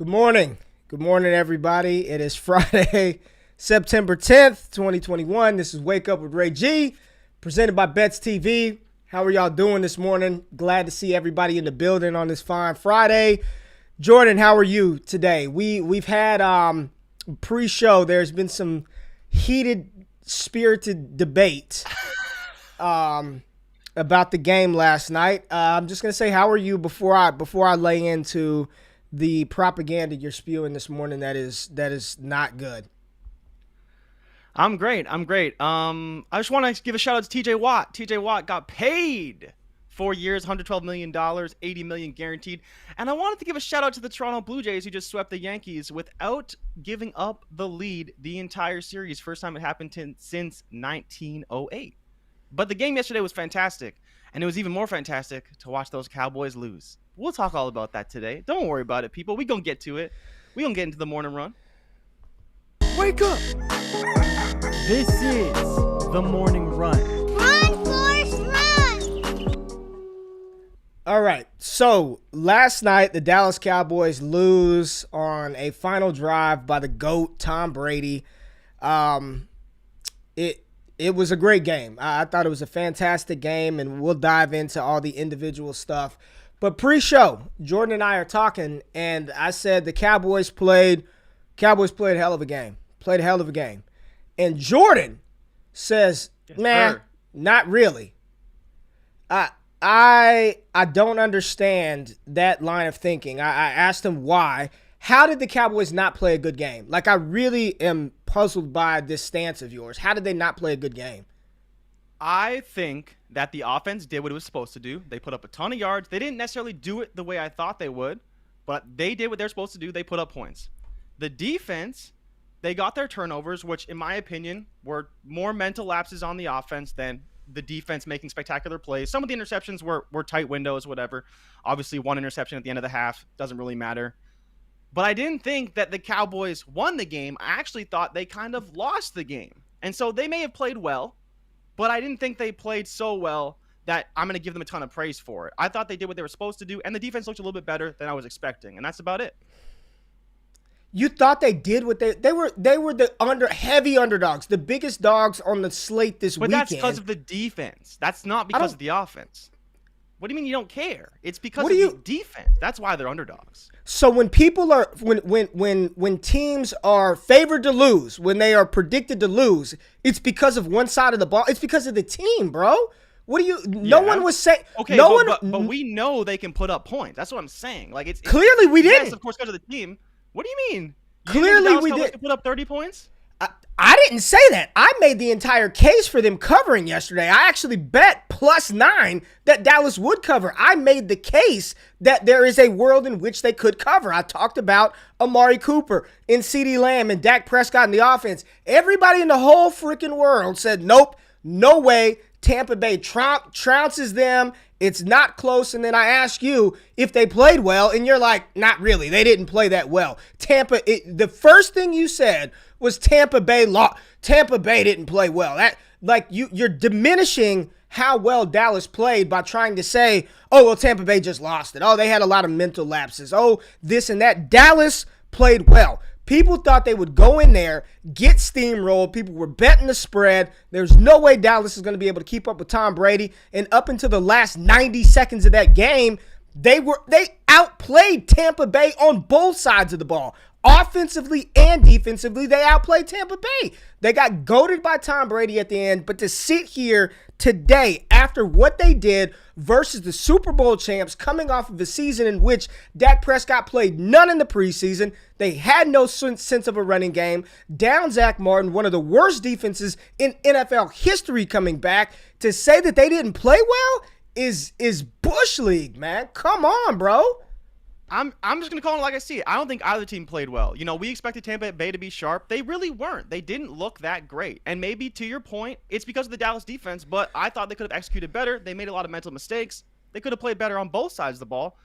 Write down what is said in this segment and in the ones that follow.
Good morning. Good morning, everybody. It is Friday, September 10th, 2021. This is Wake Up with Ray G, presented by Bets TV. How are y'all doing this morning? Glad to see everybody in the building on this fine Friday. Jordan, how are you today? We've had pre-show. There's been some heated, spirited debate about the game last night. I'm just gonna say, how are you before I lay into the propaganda you're spewing this morning that is not good. I'm great. I just want to give a shout out to TJ Watt. TJ Watt got paid 4 years, $112 million, $80 million guaranteed. And I wanted to give a shout out to the Toronto Blue Jays who just swept the Yankees without giving up the lead the entire series. First time it happened since 1908. But the game yesterday was fantastic. And it was even more fantastic to watch those Cowboys lose. We'll talk all about that today. Don't worry about it, people. We're going to get to it. We're going to get into the morning run. Wake up! This is the morning run. Run, Forrest, run! All right. So last night, the Dallas Cowboys lose on a final drive by the GOAT, Tom Brady. It was a great game. I thought it was a fantastic game, and we'll dive into all the individual stuff. But pre-show, Jordan and I are talking, and I said the Cowboys played a hell of a game. Played a hell of a game. And Jordan says, man, not really. I don't understand that line of thinking. I asked him why. How did the Cowboys not play a good game? Like, I really am puzzled by this stance of yours. How did they not play a good game? I think that the offense did what it was supposed to do. They put up a ton of yards. They didn't necessarily do it the way I thought they would, but they did what they're supposed to do. They put up points. The defense, they got their turnovers, which in my opinion were more mental lapses on the offense than the defense making spectacular plays. Some of the interceptions were tight windows, whatever. Obviously, one interception at the end of the half doesn't really matter. But I didn't think that the Cowboys won the game. I actually thought they kind of lost the game. And so they may have played well, but I didn't think they played so well that I'm going to give them a ton of praise for it. I thought they did what they were supposed to do, and the defense looked a little bit better than I was expecting, and that's about it. You thought they did what they were the heavy underdogs, the biggest dogs on the slate this weekend. But that's because of the defense. That's not because of the offense. What do you mean you don't care? It's because of the defense. That's why they're underdogs. So when people are when teams are favored to lose, when they are predicted to lose, it's because of one side of the ball. It's because of the team, bro. What do you? No one was saying. Okay, but we know they can put up points. That's what I'm saying. Like it's clearly we didn't. Yes, of course, because of the team. What do you mean? Clearly we did. Put up 30 points. I didn't say that. I made the entire case for them covering yesterday. I actually bet +9 that Dallas would cover. I made the case that there is a world in which they could cover. I talked about Amari Cooper and CeeDee Lamb and Dak Prescott in the offense. Everybody in the whole freaking world said, nope, no way. Tampa Bay trounces them. It's not close. And then I ask you if they played well, and you're like, not really. They didn't play that well. The first thing you said was Tampa Bay didn't play well. You're diminishing how well Dallas played by trying to say, oh, well, Tampa Bay just lost it. Oh, they had a lot of mental lapses. Oh, this and that. Dallas played well. People thought they would go in there, get steamrolled. People were betting the spread. There's no way Dallas is going to be able to keep up with Tom Brady. And up until the last 90 seconds of that game, they outplayed Tampa Bay on both sides of the ball. Offensively and defensively, they outplayed Tampa Bay. They got goated by Tom Brady at the end, but to sit here today after what they did versus the Super Bowl champs coming off of a season in which Dak Prescott played none in the preseason, they had no sense of a running game, down Zach Martin, one of the worst defenses in NFL history coming back, to say that they didn't play well is Bush League, man. Come on, bro. I'm just going to call it like I see it. I don't think either team played well. You know, we expected Tampa Bay to be sharp. They really weren't. They didn't look that great. And maybe, to your point, it's because of the Dallas defense, but I thought they could have executed better. They made a lot of mental mistakes. They could have played better on both sides of the ball.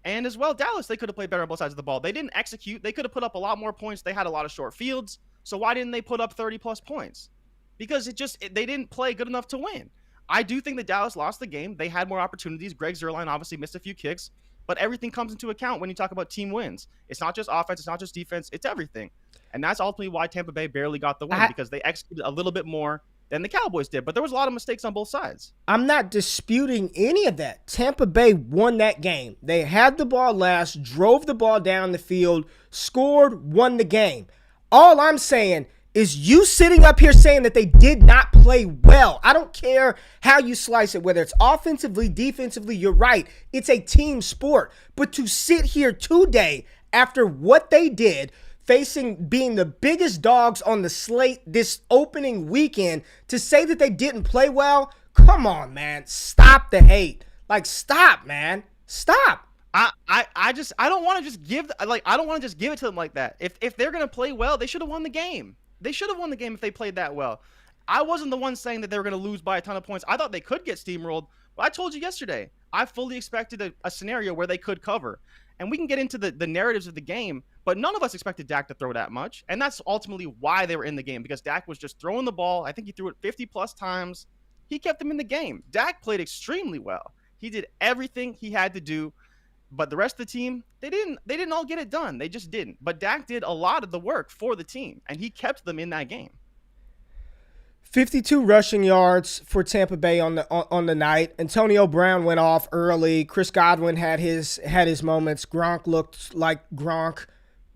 And as well, Dallas, they could have played better on both sides of the ball. They didn't execute. They could have put up a lot more points. They had a lot of short fields. So why didn't they put up 30-plus points? Because they didn't play good enough to win. I do think that Dallas lost the game. They had more opportunities. Greg Zuerlein obviously missed a few kicks. but everything comes into account when you talk about team wins. It's not just offense, it's not just defense, it's everything. And that's ultimately why Tampa Bay barely got the win, because they executed a little bit more than the Cowboys did. But there was a lot of mistakes on both sides. I'm not disputing any of that. Tampa Bay won that game. They had the ball last, drove the ball down the field, scored, won the game. All I'm saying is you sitting up here saying that they did not play well. I don't care how you slice it, whether it's offensively, defensively, you're right. It's a team sport. But to sit here today after what they did, facing being the biggest dogs on the slate this opening weekend, to say that they didn't play well, come on, man. Stop the hate. Like, stop, man. Stop. I don't want to just give it to them like that. If they're gonna play well, they should have won the game. They should have won the game if they played that well. I wasn't the one saying that they were gonna lose by a ton of points. I thought they could get steamrolled, but I told you yesterday, I fully expected a scenario where they could cover. And we can get into the narratives of the game, but none of us expected Dak to throw that much. And that's ultimately why they were in the game, because Dak was just throwing the ball. I think he threw it 50-plus times. He kept them in the game. Dak played extremely well. He did everything he had to do, but the rest of the team, they didn't all get it done. They just didn't. But Dak did a lot of the work for the team, and he kept them in that game. 52 rushing yards for Tampa Bay on the night. Antonio Brown went off early. Chris Godwin had his moments. Gronk looked like Gronk.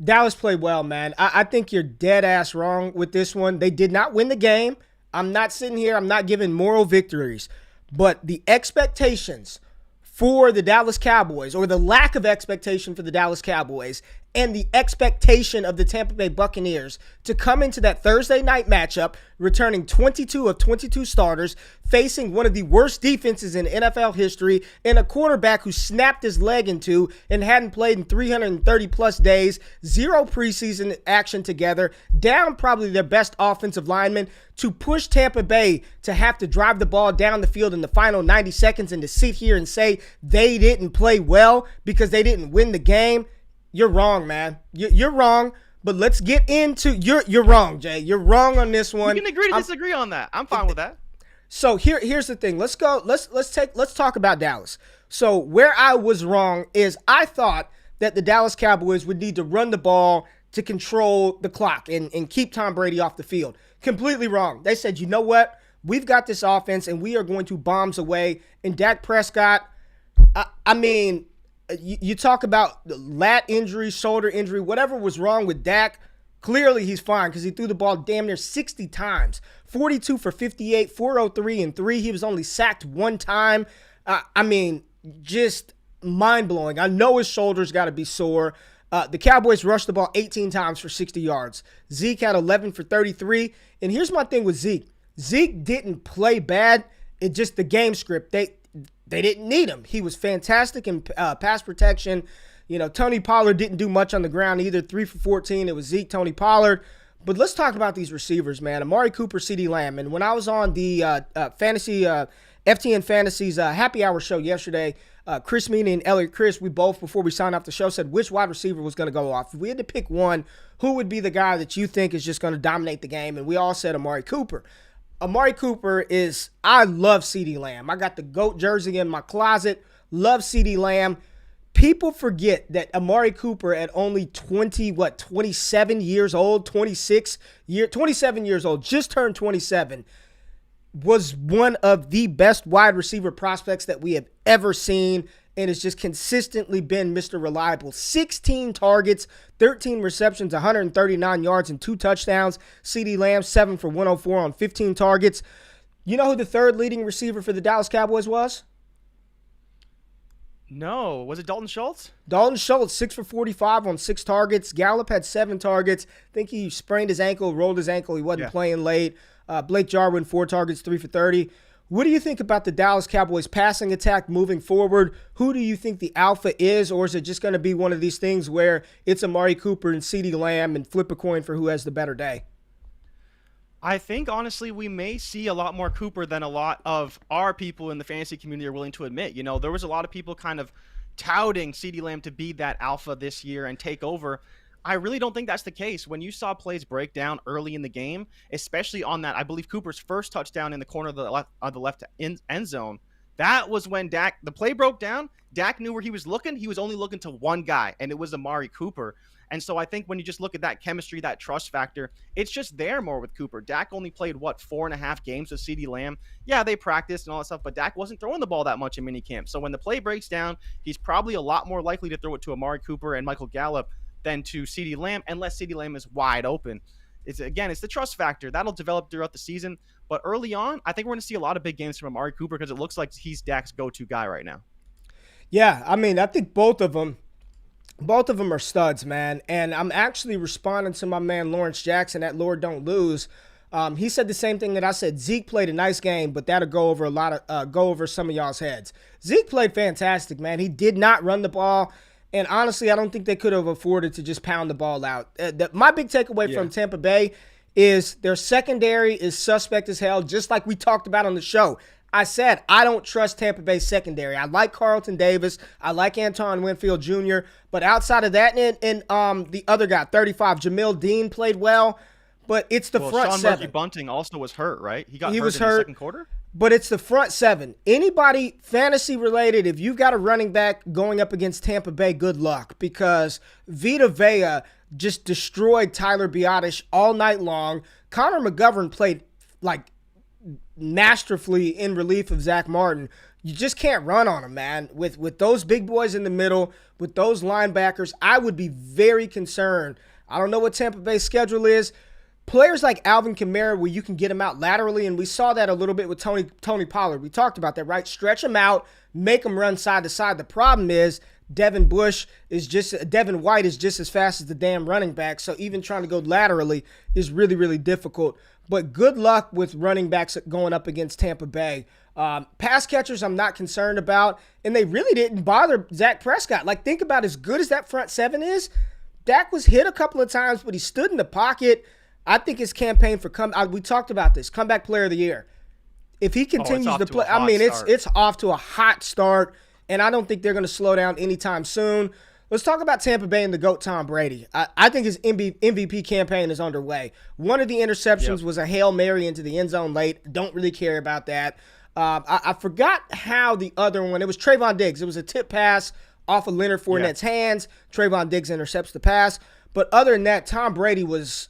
Dallas played well, man. I think you're dead ass wrong with this one. They did not win the game. I'm not sitting here. I'm not giving moral victories. But the expectations for the Dallas Cowboys, or the lack of expectation for the Dallas Cowboys, and the expectation of the Tampa Bay Buccaneers to come into that Thursday night matchup, returning 22 of 22 starters, facing one of the worst defenses in NFL history, and a quarterback who snapped his leg in two and hadn't played in 330-plus days, zero preseason action together, down probably their best offensive lineman, to push Tampa Bay to have to drive the ball down the field in the final 90 seconds and to sit here and say they didn't play well because they didn't win the game. You're wrong, man. You're wrong. But let's get into you're wrong, Jay. You're wrong on this one. We can agree to disagree on that. I'm fine with that. So here's the thing. Let's go. Let's talk about Dallas. So where I was wrong is I thought that the Dallas Cowboys would need to run the ball to control the clock and keep Tom Brady off the field. Completely wrong. They said, you know what? We've got this offense and we are going to bombs away. And Dak Prescott, I mean, you talk about lat injury, shoulder injury, whatever was wrong with Dak, clearly he's fine because he threw the ball damn near 60 times. 42 for 58, 403 and 3. He was only sacked one time. I mean, just mind-blowing. I know his shoulders got to be sore. The Cowboys rushed the ball 18 times for 60 yards. Zeke had 11 for 33. And here's my thing with Zeke. Zeke didn't play bad. It just the game script. They didn't need him. He was fantastic in pass protection. You know, Tony Pollard didn't do much on the ground either. 3 for 14. It was Zeke, Tony Pollard. But let's talk about these receivers, man. Amari Cooper, CeeDee Lamb. And when I was on the FTN Fantasies happy hour show yesterday, Chris Meany and Elliot Chris, we both, before we signed off the show, said which wide receiver was going to go off. If we had to pick one, who would be the guy that you think is just going to dominate the game? And we all said Amari Cooper. Amari Cooper is, I love CeeDee Lamb. I got the GOAT jersey in my closet. Love CeeDee Lamb. People forget that Amari Cooper at only 27 years old, 27 years old, just turned 27, was one of the best wide receiver prospects that we have ever seen, and has just consistently been Mr. Reliable. 16 targets, 13 receptions, 139 yards, and 2 touchdowns. CeeDee Lamb, 7 for 104 on 15 targets. You know who the third leading receiver for the Dallas Cowboys was? No. Was it Dalton Schultz? Dalton Schultz, 6 for 45 on 6 targets. Gallup had 7 targets. I think he sprained his ankle, rolled his ankle. He wasn't playing late. Blake Jarwin, 4 targets, 3 for 30. What do you think about the Dallas Cowboys passing attack moving forward? Who do you think the alpha is, or is it just going to be one of these things where it's Amari Cooper and CeeDee Lamb and flip a coin for who has the better day? I think, honestly, we may see a lot more Cooper than a lot of our people in the fantasy community are willing to admit. You know, there was a lot of people kind of touting CeeDee Lamb to be that alpha this year and take over. I really don't think that's the case. When you saw plays break down early in the game, especially on that, I believe Cooper's first touchdown in the corner of the left end zone, That was when the play broke down. Dak knew where he was looking. He was only looking to one guy, and it was Amari Cooper. And so I think when you just look at that chemistry, that trust factor, it's just there more with Cooper. Dak only played, 4.5 games with CeeDee Lamb? Yeah, they practiced and all that stuff, but Dak wasn't throwing the ball that much in minicamp. So when the play breaks down, he's probably a lot more likely to throw it to Amari Cooper and Michael Gallup than to CeeDee Lamb, unless CeeDee Lamb is wide open. It's the trust factor. That'll develop throughout the season. But early on, I think we're going to see a lot of big games from Amari Cooper because it looks like he's Dak's go-to guy right now. Yeah, I mean, I think both of them are studs, man. And I'm actually responding to my man Lawrence Jackson at Lord Don't Lose. He said the same thing that I said. Zeke played a nice game, but that'll go over some of y'all's heads. Zeke played fantastic, man. He did not run the ball. And honestly, I don't think they could have afforded to just pound the ball out. My big takeaway from Tampa Bay is their secondary is suspect as hell, just like we talked about on the show. I said I don't trust Tampa Bay's secondary. I like Carlton Davis. I like Antoine Winfield Jr. But outside of that, and the other guy, 35, Jamil Dean played well. But it's the front Sean seven. Murphy Bunting also was hurt, right? He was hurt in the second quarter? But it's the front seven. Anybody fantasy related, if you've got a running back going up against Tampa Bay, good luck, because Vita Vea just destroyed Tyler Biotish all night long. Connor McGovern played like masterfully in relief of Zach Martin. You just can't run on him, man. With those big boys in the middle, with those linebackers, I would be very concerned. I don't know what Tampa Bay's schedule is. Players like Alvin Kamara, where you can get him out laterally, and we saw that a little bit with Tony Pollard. We talked about that, right? Stretch him out, make him run side to side. The problem is Devin White is just as fast as the damn running back, so even trying to go laterally is really, really difficult. But good luck with running backs going up against Tampa Bay. Pass catchers I'm not concerned about, and they really didn't bother Dak Prescott. Like, think about as good as that front seven is. Dak was hit a couple of times, but he stood in the pocket. I think his campaign for we talked about this, comeback player of the year. If he continues to play, I mean, it's off to a hot start, and I don't think they're going to slow down anytime soon. Let's talk about Tampa Bay and the GOAT Tom Brady. I think his MVP campaign is underway. One of the interceptions was a Hail Mary into the end zone late. Don't really care about that. I forgot how the other one, it was Trayvon Diggs. It was a tip pass off of Leonard Fournette's hands. Trayvon Diggs intercepts the pass. But other than that, Tom Brady was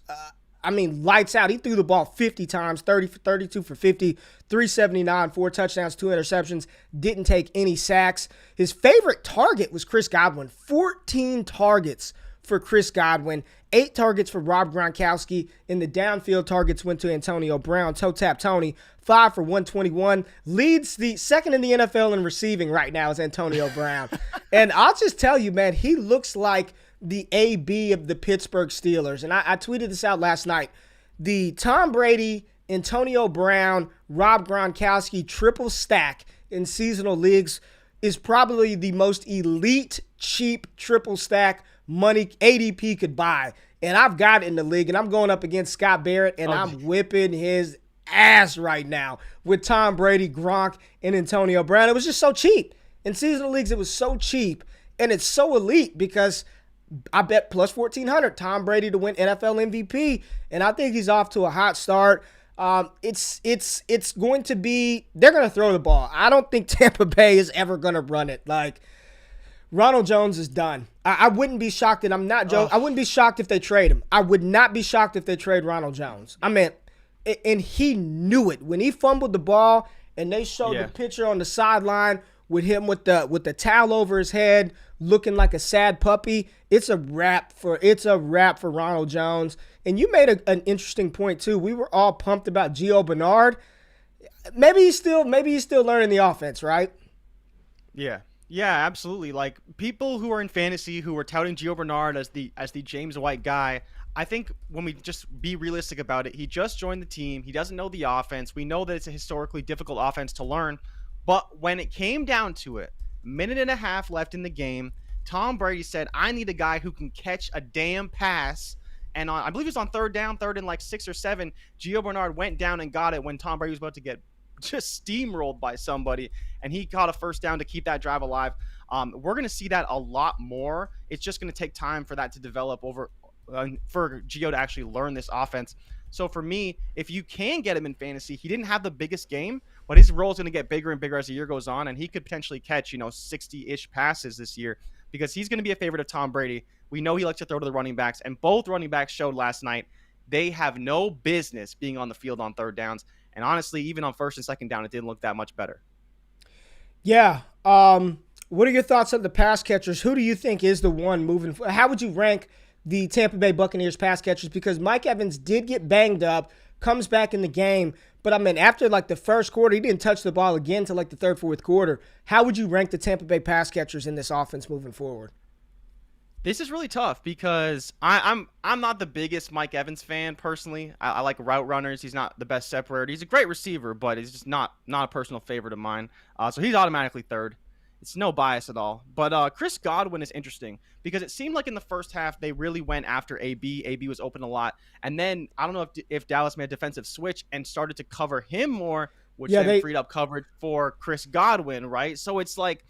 lights out. He threw the ball 50 times, 32 for 50, 379, 4 touchdowns, 2 interceptions, didn't take any sacks. His favorite target was Chris Godwin. 14 targets for Chris Godwin, 8 targets for Rob Gronkowski, and the downfield targets went to Antonio Brown. Toe tap Tony, 5 for 121. Leads the second in the NFL in receiving right now is Antonio Brown. And I'll just tell you, man, he looks like the AB of the Pittsburgh Steelers. And I tweeted this out last night. The Tom Brady, Antonio Brown, Rob Gronkowski triple stack in seasonal leagues is probably the most elite, cheap triple stack money ADP could buy. And I've got it in the league, and I'm going up against Scott Barrett, and I'm whipping his ass right now with Tom Brady, Gronk, and Antonio Brown. It was just so cheap. In seasonal leagues, it was so cheap, and it's so elite because I bet plus 1,400 Tom Brady to win NFL MVP, and I think he's off to a hot start. It's going to be, they're going to throw the ball. I don't think Tampa Bay is ever going to run it. Like, Ronald Jones is done. I wouldn't be shocked, and I'm not joking. I wouldn't be shocked if they trade him. I would not be shocked if they trade Ronald Jones. I mean, and he knew it. When he fumbled the ball and they showed the picture on the sideline with him with the towel over his head, looking like a sad puppy, it's a wrap for Ronald Jones. And you made an interesting point too. We were all pumped about Gio Bernard. Maybe he's still learning the offense, right? Yeah, absolutely. Like, people who are in fantasy who are touting Gio Bernard as the James White guy, I think when we just be realistic about it, he just joined the team. He doesn't know the offense. We know that it's a historically difficult offense to learn. But when it came down to it, minute and a half left in the game, Tom Brady said, I need a guy who can catch a damn pass. And I believe it was on third and like 6 or 7, Gio Bernard went down and got it when Tom Brady was about to get just steamrolled by somebody, and he caught a first down to keep that drive alive. We're going to see that a lot more. It's just going to take time for that to develop for Gio to actually learn this offense. So for me, if you can get him in fantasy, he didn't have the biggest game, but his role is going to get bigger and bigger as the year goes on, and he could potentially catch 60-ish passes this year because he's going to be a favorite of Tom Brady. We know he likes to throw to the running backs, and both running backs showed last night they have no business being on the field on third downs. And honestly, even on first and second down, it didn't look that much better. Yeah. What are your thoughts on the pass catchers? Who do you think is the one moving? How would you rank the Tampa Bay Buccaneers pass catchers? Because Mike Evans did get banged up, comes back in the game. But, I mean, after, like, the first quarter, he didn't touch the ball again until, like, the third, fourth quarter. How would you rank the Tampa Bay pass catchers in this offense moving forward? This is really tough because I'm not the biggest Mike Evans fan personally. I like route runners. He's not the best separator. He's a great receiver, but he's just not a personal favorite of mine. So he's automatically third. It's no bias at all. But Chris Godwin is interesting because it seemed like in the first half they really went after AB. AB was open a lot. And then I don't know if Dallas made a defensive switch and started to cover him more, which then freed up coverage for Chris Godwin, right? So it's like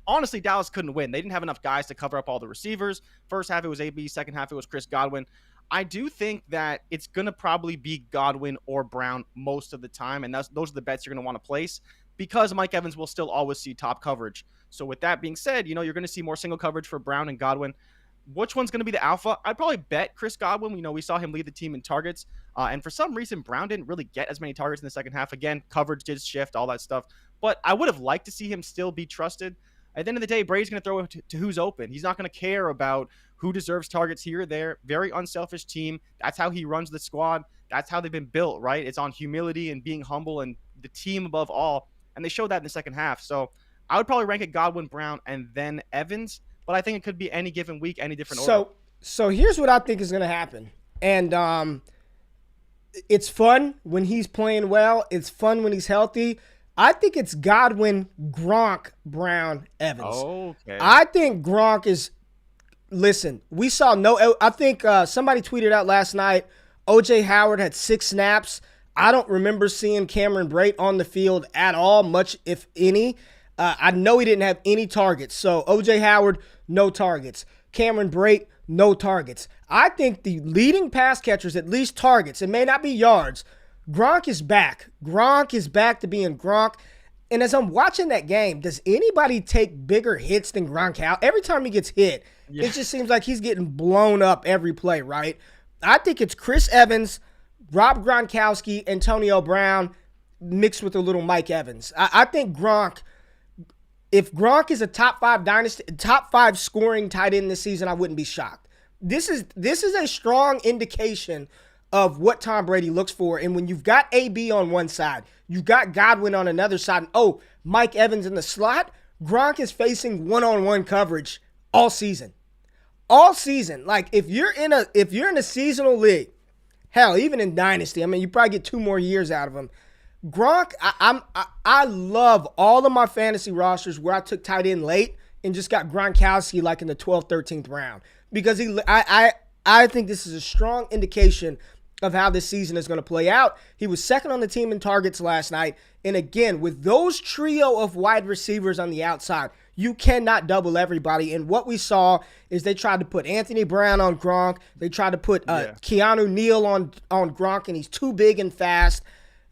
honestly, Dallas couldn't win. They didn't have enough guys to cover up all the receivers. First half, it was AB. Second half, it was Chris Godwin. I do think that it's going to probably be Godwin or Brown most of the time, and those are the bets you're going to want to place because Mike Evans will still always see top coverage. So with that being said, you're going to see more single coverage for Brown and Godwin. Which one's going to be the alpha? I'd probably bet Chris Godwin. We saw him lead the team in targets, and for some reason, Brown didn't really get as many targets in the second half. Again, coverage did shift, all that stuff. But I would have liked to see him still be trusted. At the end of the day, Brady's going to throw it to who's open. He's not going to care about who deserves targets here or there. Very unselfish team. That's how he runs the squad. That's how they've been built, right? It's on humility and being humble and the team above all. And they showed that in the second half. So I would probably rank it Godwin, Brown, and then Evans. But I think it could be any given week, any different order. So here's what I think is going to happen. And it's fun when he's playing well. It's fun when he's healthy. I think it's Godwin, Gronk, Brown, Evans. Okay. I think Gronk is – listen, we saw no – I think somebody tweeted out last night O.J. Howard had 6 snaps. I don't remember seeing Cameron Brate on the field at all, much if any. I know he didn't have any targets. So O.J. Howard, no targets. Cameron Brate, no targets. I think the leading pass catchers, at least targets, it may not be yards – Gronk is back. Gronk is back to being Gronk. And as I'm watching that game, does anybody take bigger hits than Gronk out? Every time he gets hit, It just seems like he's getting blown up every play, right? I think it's Chris Evans, Rob Gronkowski, Antonio Brown mixed with a little Mike Evans. I think Gronk, if Gronk is a top 5 scoring tight end this season, I wouldn't be shocked. This is a strong indication of what Tom Brady looks for. And when you've got AB on one side, you've got Godwin on another side, and Mike Evans in the slot, Gronk is facing one-on-one coverage all season. All season. Like if you're in a seasonal league, hell, even in Dynasty, I mean, you probably get 2 more years out of him. Gronk, I love all of my fantasy rosters where I took tight end late and just got Gronkowski like in the 12th, 13th round. Because I think this is a strong indication of how this season is going to play out. He was second on the team in targets last night. And again, with those trio of wide receivers on the outside, you cannot double everybody. And what we saw is they tried to put Anthony Brown on Gronk. They tried to put Keanu Neal on Gronk, and he's too big and fast.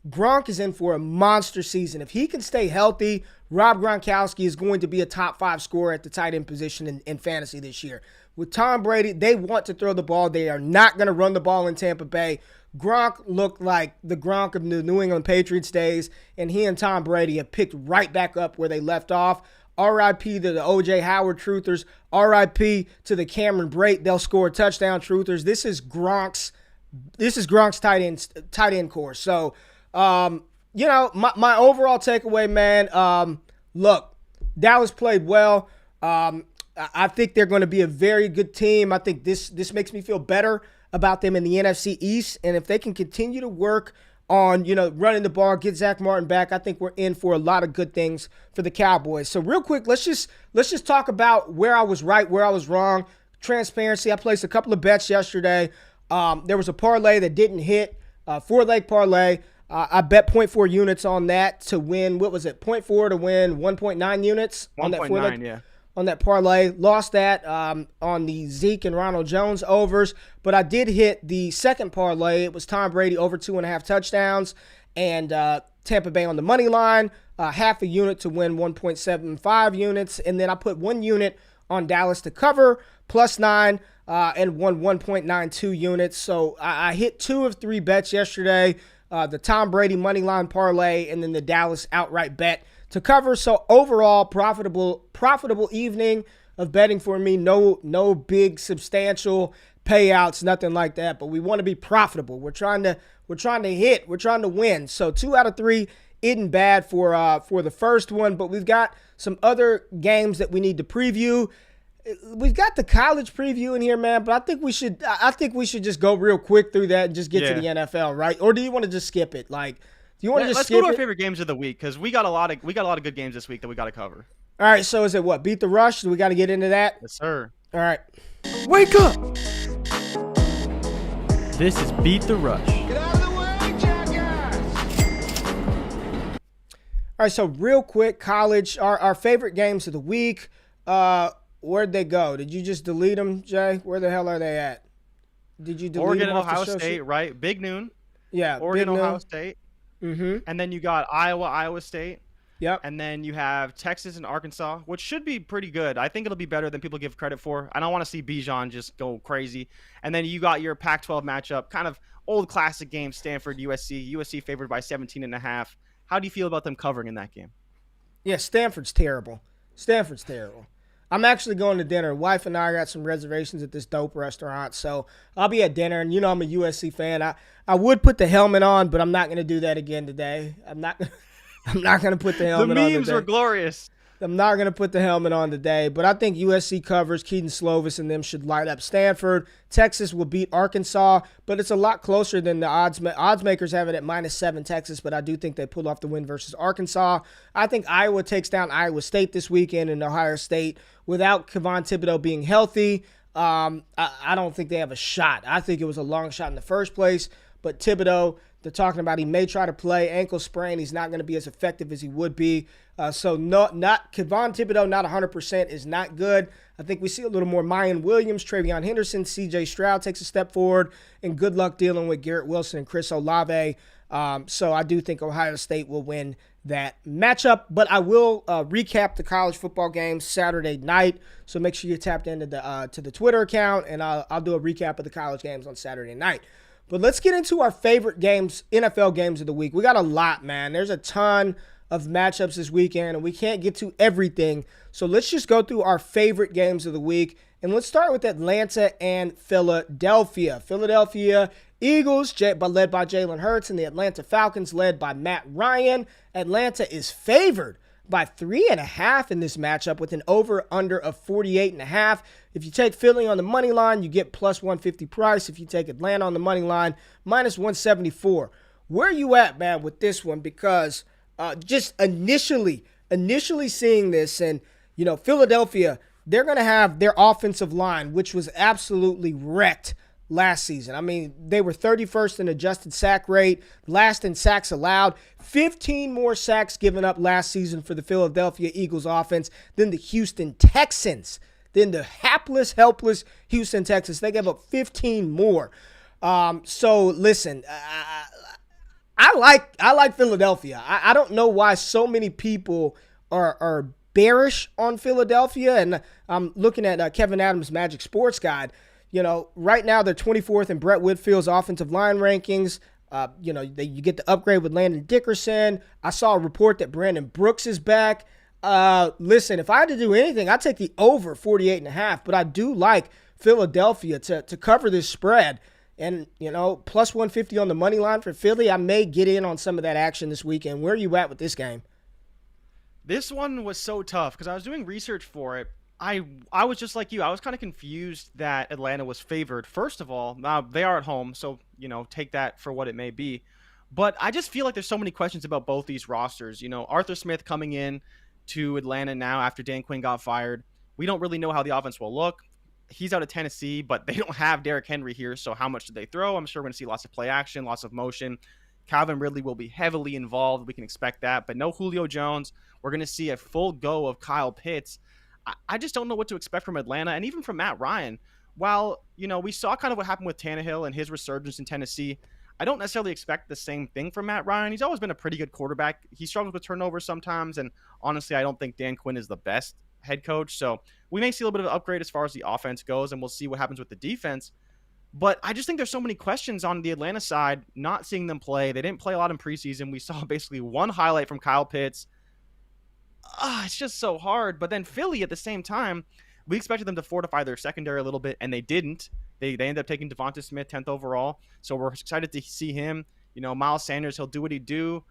Gronk is in for a monster season. If he can stay healthy, Rob Gronkowski is going to be a top 5 scorer at the tight end position in fantasy this year. With Tom Brady, they want to throw the ball. They are not going to run the ball in Tampa Bay. Gronk looked like the Gronk of the New England Patriots days, and he and Tom Brady have picked right back up where they left off. R.I.P. to the O.J. Howard truthers. R.I.P. to the Cameron Brate. They'll score touchdown truthers. This is Gronk's tight end course. So, my overall takeaway, man, look, Dallas played well. I think they're going to be a very good team. I think this makes me feel better about them in the NFC East. And if they can continue to work on, running the ball, get Zach Martin back, I think we're in for a lot of good things for the Cowboys. So real quick, let's just talk about where I was right, where I was wrong. Transparency. I placed a couple of bets yesterday. There was a parlay that didn't hit, 4-leg parlay. I bet 0.4 units on that to win. What was it? 0.4 to win 1.9 units on that 4-leg. Yeah. On that parlay. Lost that on the Zeke and Ronald Jones overs. But I did hit the second parlay. It was Tom Brady over 2.5 touchdowns and Tampa Bay on the money line, half a unit to win 1.75 units, and then I put 1 unit on Dallas to cover +9 and won 1.92 units. So I hit 2 of 3 bets yesterday, the Tom Brady money line parlay and then the Dallas outright bet to cover. So overall, profitable evening of betting for me. No big substantial payouts, nothing like that. But we want to be profitable. We're trying to hit. We're trying to win. So 2 out of 3 isn't bad for the first one. But we've got some other games that we need to preview. We've got the college preview in here, man. But I think we should just go real quick through that and just get to the NFL, right? Or do you want to just skip it? Like, do you want to just skip it? Let's go to our favorite games of the week because we got a lot of good games this week that we got to cover. All right. So is it what? Beat the Rush? Do we got to get into that? Yes, sir. All right. Wake up! This is Beat the Rush. Get out of the way, jackass! All right, so real quick, college, our favorite games of the week. Where'd they go? Did you just delete them, Jay? Where the hell are they at? Did you delete Oregon them and off the Ohio show State, sheet? right? Big noon. Yeah, Oregon, big Ohio noon. State. Mm-hmm. And then you got Iowa State. Yep. And then you have Texas and Arkansas, which should be pretty good. I think it'll be better than people give credit for. I don't want to see Bijan just go crazy. And then you got your Pac-12 matchup, kind of old classic game, Stanford, USC. USC favored by 17.5. How do you feel about them covering in that game? Yeah, Stanford's terrible. I'm actually going to dinner. Wife and I got some reservations at this dope restaurant, so I'll be at dinner. And you know I'm a USC fan. I would put the helmet on, but I'm not going to do that again today. I'm not going to put the helmet on today. The memes were glorious. I'm not going to put the helmet on today, but I think USC covers. Keaton Slovis and them should light up Stanford. Texas will beat Arkansas, but it's a lot closer than the odds makers have it at -7 Texas, but I do think they pulled off the win versus Arkansas. I think Iowa takes down Iowa State this weekend and Ohio State without Kevon Thibodeau being healthy. I don't think they have a shot. I think it was a long shot in the first place, but Thibodeau, they're talking about he may try to play, ankle sprain. He's not going to be as effective as he would be. So not Kevon Thibodeau, not 100% is not good. I think we see a little more Mayan Williams, Travion Henderson, C.J. Stroud takes a step forward, and good luck dealing with Garrett Wilson and Chris Olave. So I do think Ohio State will win that matchup. But I will recap the college football games Saturday night. So make sure you're tapped into the Twitter account, and I'll do a recap of the college games on Saturday night. But let's get into our favorite games, NFL games of the week. We got a lot, man. There's a ton of matchups this weekend, and we can't get to everything. So let's just go through our favorite games of the week. And let's start with Atlanta and Philadelphia. Philadelphia Eagles, led by Jalen Hurts, and the Atlanta Falcons, led by Matt Ryan. Atlanta is favored by 3.5 in this matchup with an over-under of 48.5. If you take Philly on the money line, you get +150 price. If you take Atlanta on the money line, -174. Where are you at, man, with this one? Because just initially seeing this, and, you know, Philadelphia, they're going to have their offensive line, which was absolutely wrecked last season. I mean, they were 31st in adjusted sack rate, last in sacks allowed, 15 more sacks given up last season for the Philadelphia Eagles offense than the Houston Texans. Then the helpless Houston Texans, they gave up 15 more. So listen, I like Philadelphia. I don't know why so many people are bearish on Philadelphia, and I'm looking at Kevin Adams' Magic Sports Guide. You know, right now they're 24th in Brett Whitfield's offensive line rankings. You get the upgrade with Landon Dickerson. I saw a report that Brandon Brooks is back. Listen, if I had to do anything, I'd take the over 48.5, but I do like Philadelphia to cover this spread. And, you know, +150 on the money line for Philly. I may get in on some of that action this weekend. Where are you at with this game? This one was so tough because I was doing research for it. I was just like you. I was kind of confused that Atlanta was favored. First of all, now they are at home, so, you know, take that for what it may be. But I just feel like there's so many questions about both these rosters. You know, Arthur Smith coming in to Atlanta now after Dan Quinn got fired. We don't really know how the offense will look. He's out of Tennessee, but they don't have Derrick Henry here, so how much do they throw? I'm sure we're going to see lots of play action, lots of motion. Calvin Ridley will be heavily involved. We can expect that, but no Julio Jones. We're going to see a full go of Kyle Pitts. I just don't know what to expect from Atlanta and even from Matt Ryan. While, you know, we saw kind of what happened with Tannehill and his resurgence in Tennessee, I don't necessarily expect the same thing from Matt Ryan. He's always been a pretty good quarterback. He struggles with turnovers sometimes, and honestly, I don't think Dan Quinn is the best head coach. So we may see a little bit of an upgrade as far as the offense goes, and we'll see what happens with the defense. But I just think there's so many questions on the Atlanta side, not seeing them play. They didn't play a lot in preseason. We saw basically one highlight from Kyle Pitts. It's just so hard. But then Philly at the same time, we expected them to fortify their secondary a little bit, and they didn't. They ended up taking Devonta Smith 10th overall. So we're excited to see him. Miles Sanders, he'll do what he do.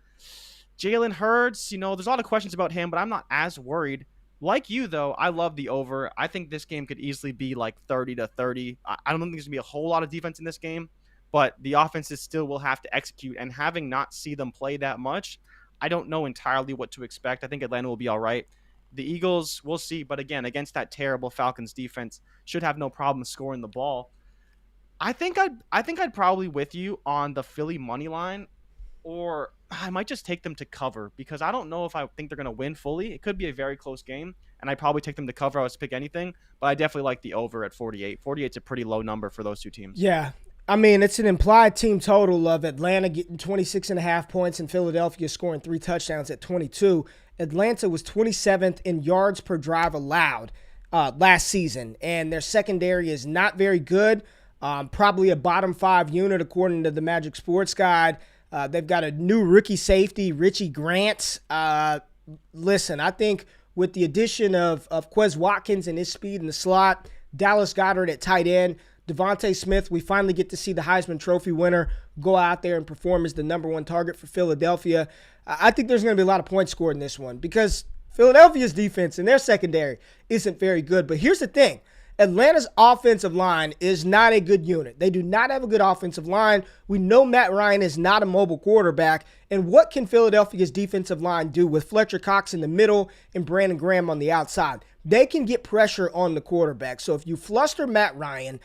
Jalen Hurts, there's a lot of questions about him, but I'm not as worried. Like you, though, I love the over. I think this game could easily be like 30-30. I don't think there's going to be a whole lot of defense in this game, but the offenses still will have to execute. And having not see them play that much, I don't know entirely what to expect. I think Atlanta will be all right. The Eagles, we'll see. But again, against that terrible Falcons defense, should have no problem scoring the ball. I think I'd probably with you on the Philly money line, or I might just take them to cover because I don't know if I think they're going to win fully. It could be a very close game, and I'd probably take them to cover. I was to pick anything, but I definitely like the over at 48. 48's a pretty low number for those two teams. Yeah. I mean, it's an implied team total of Atlanta getting 26.5 points and Philadelphia scoring 3 touchdowns at 22. Atlanta was 27th in yards per drive allowed last season, and their secondary is not very good. Probably a bottom 5 unit according to the Magic Sports Guide. They've got a new rookie safety, Richie Grant. Listen, I think with the addition of Quez Watkins and his speed in the slot, Dallas Goedert at tight end, Devontae Smith, we finally get to see the Heisman Trophy winner go out there and perform as the number 1 target for Philadelphia. I think there's going to be a lot of points scored in this one because Philadelphia's defense and their secondary isn't very good. But here's the thing. Atlanta's offensive line is not a good unit. They do not have a good offensive line. We know Matt Ryan is not a mobile quarterback. And what can Philadelphia's defensive line do with Fletcher Cox in the middle and Brandon Graham on the outside? They can get pressure on the quarterback. So if you fluster Matt Ryan,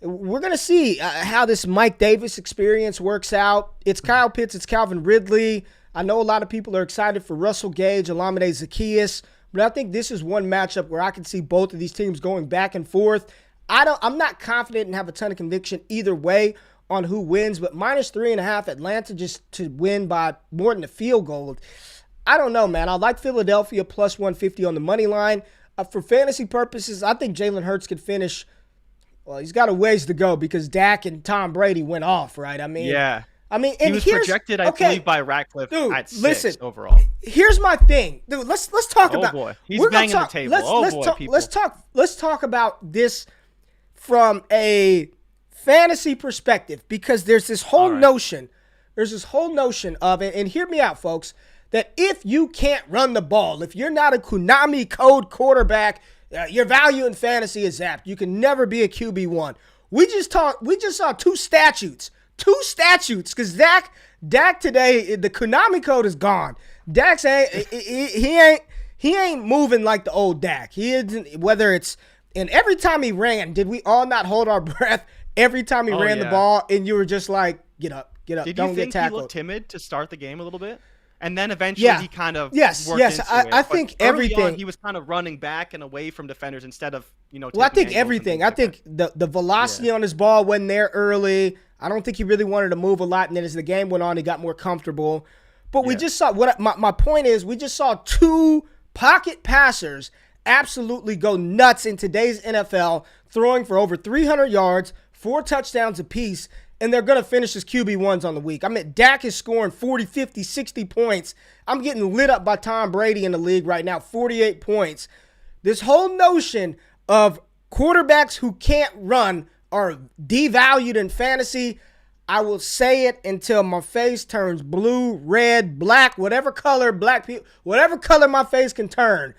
we're going to see how this Mike Davis experience works out. It's Kyle Pitts. It's Calvin Ridley. I know a lot of people are excited for Russell Gage, Olamide Zaccheaus. But I think this is one matchup where I can see both of these teams going back and forth. I'm not confident and have a ton of conviction either way on who wins, but -3.5 Atlanta just to win by more than a field goal. I don't know, man. I like Philadelphia plus 150 on the money line. For fantasy purposes, I think Jalen Hurts could finish. Well, he's got a ways to go because Dak and Tom Brady went off, right? Yeah. And he was projected, I believe, by Ratcliffe at 6 listen, overall. Here's my thing, dude. Let's talk about. Oh boy, he's banging the table. Let's talk about this from a fantasy perspective because there's this whole notion. There's this whole notion of it, and hear me out, folks. That if you can't run the ball, if you're not a Konami code quarterback, your value in fantasy is zapped. You can never be a QB1. We just saw 2 statutes. 2 statutes, because Dak today, the Konami code is gone. Dak's he ain't moving like the old Dak. He isn't, whether it's, and every time he ran, did we all not hold our breath every time he ran the ball? And you were just like, get up, Did don't you get think tackled. he looked timid to start the game a little bit? And then eventually he kind of worked into it. I think everything. On, he was kind of running back and away from defenders instead of, Well, I think everything. I think the velocity on his ball wasn't there early. I don't think he really wanted to move a lot. And then as the game went on, he got more comfortable. But we just saw my point is we just saw 2 pocket passers absolutely go nuts in today's NFL, throwing for over 300 yards, 4 touchdowns apiece. And they're going to finish as QB1s on the week. I mean, Dak is scoring 40, 50, 60 points. I'm getting lit up by Tom Brady in the league right now, 48 points. This whole notion of quarterbacks who can't run are devalued in fantasy. I will say it until my face turns blue, red, black, whatever color whatever color my face can turn.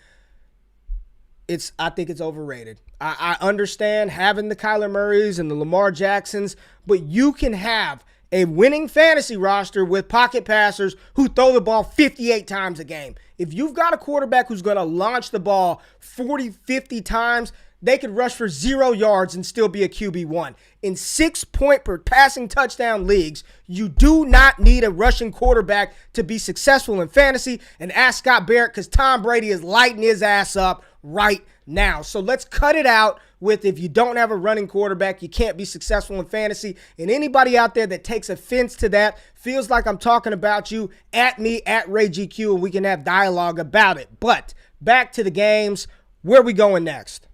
I think it's overrated. I understand having the Kyler Murrays and the Lamar Jacksons, but you can have a winning fantasy roster with pocket passers who throw the ball 58 times a game. If you've got a quarterback who's going to launch the ball 40, 50 times, they could rush for 0 yards and still be a QB1. In 6-point per passing touchdown leagues, you do not need a rushing quarterback to be successful in fantasy. And ask Scott Barrett because Tom Brady is lighting his ass up right now. So let's cut it out with if you don't have a running quarterback, you can't be successful in fantasy. And anybody out there that takes offense to that, feels like I'm talking about you, at me, at RayGQ, and we can have dialogue about it. But back to the games. Where are we going next?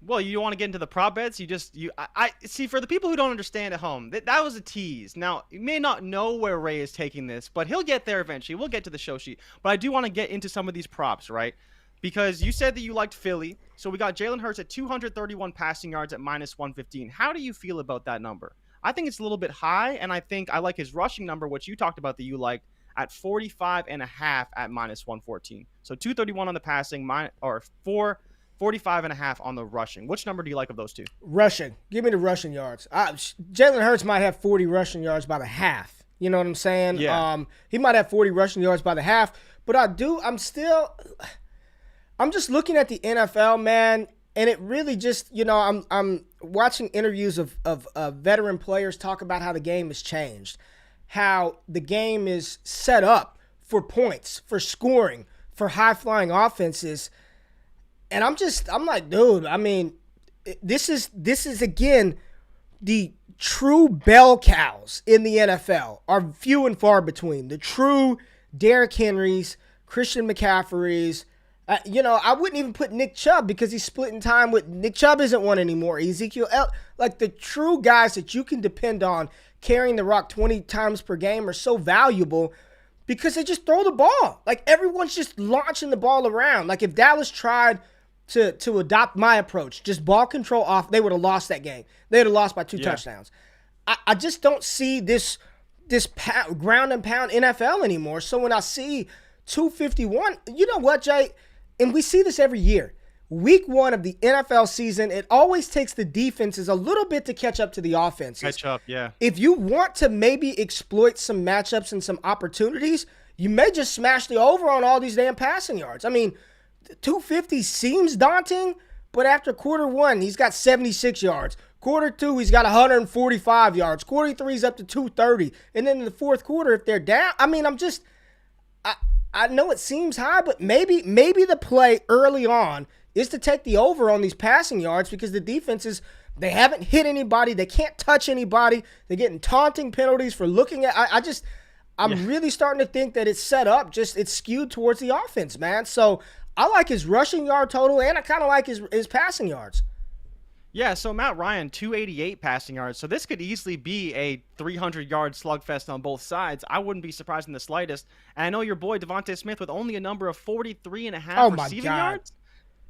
Well, you want to get into the prop bets? I see. For the people who don't understand at home, that was a tease. Now, you may not know where Ray is taking this, but he'll get there eventually. We'll get to the show sheet. But I do want to get into some of these props, right? Because you said that you liked Philly. So we got Jalen Hurts at 231 passing yards at minus 115. How do you feel about that number? I think it's a little bit high, and I think I like his rushing number, which you talked about that you liked, at 45.5 at minus 114. So 231 on the passing, or 45.5 on the rushing. Which number do you like of those two? Rushing. Give me the rushing yards. Jalen Hurts might have 40 rushing yards by the half. You know what I'm saying? Yeah. He might have 40 rushing yards by the half, but I'm just looking at the NFL, man, and it really just, I'm watching interviews of veteran players talk about how the game has changed, how the game is set up for points, for scoring, for high-flying offenses. And I'm like, dude, I mean, this is again, the true bell cows in the NFL are few and far between. The true Derrick Henrys, Christian McCaffreys. I wouldn't even put Nick Chubb because he's splitting time with Nick Chubb isn't one anymore. Ezekiel, like the true guys that you can depend on carrying the rock 20 times per game are so valuable because they just throw the ball. Like everyone's just launching the ball around. Like if Dallas tried to adopt my approach, just ball control off, they would have lost that game. They would have lost by 2 touchdowns. I just don't see this ground and pound NFL anymore. So when I see 251, you know what, Jay? And we see this every year. Week 1 of the NFL season, it always takes the defenses a little bit to catch up to the offenses. Catch up, yeah. If you want to maybe exploit some matchups and some opportunities, you may just smash the over on all these damn passing yards. I mean, 250 seems daunting, but after quarter 1, he's got 76 yards. Quarter 2, he's got 145 yards. Quarter 3, he's up to 230. And then in the fourth quarter, if they're down, I mean, I know it seems high, but maybe the play early on is to take the over on these passing yards because the defenses, they haven't hit anybody. They can't touch anybody. They're getting taunting penalties for looking at. I'm really starting to think that it's set up. It's skewed towards the offense, man. So I like his rushing yard total, and I kind of like his passing yards. Yeah, so Matt Ryan, 288 passing yards. So this could easily be a 300-yard slugfest on both sides. I wouldn't be surprised in the slightest. And I know your boy Devontae Smith with only a number of 43.5 receiving yards.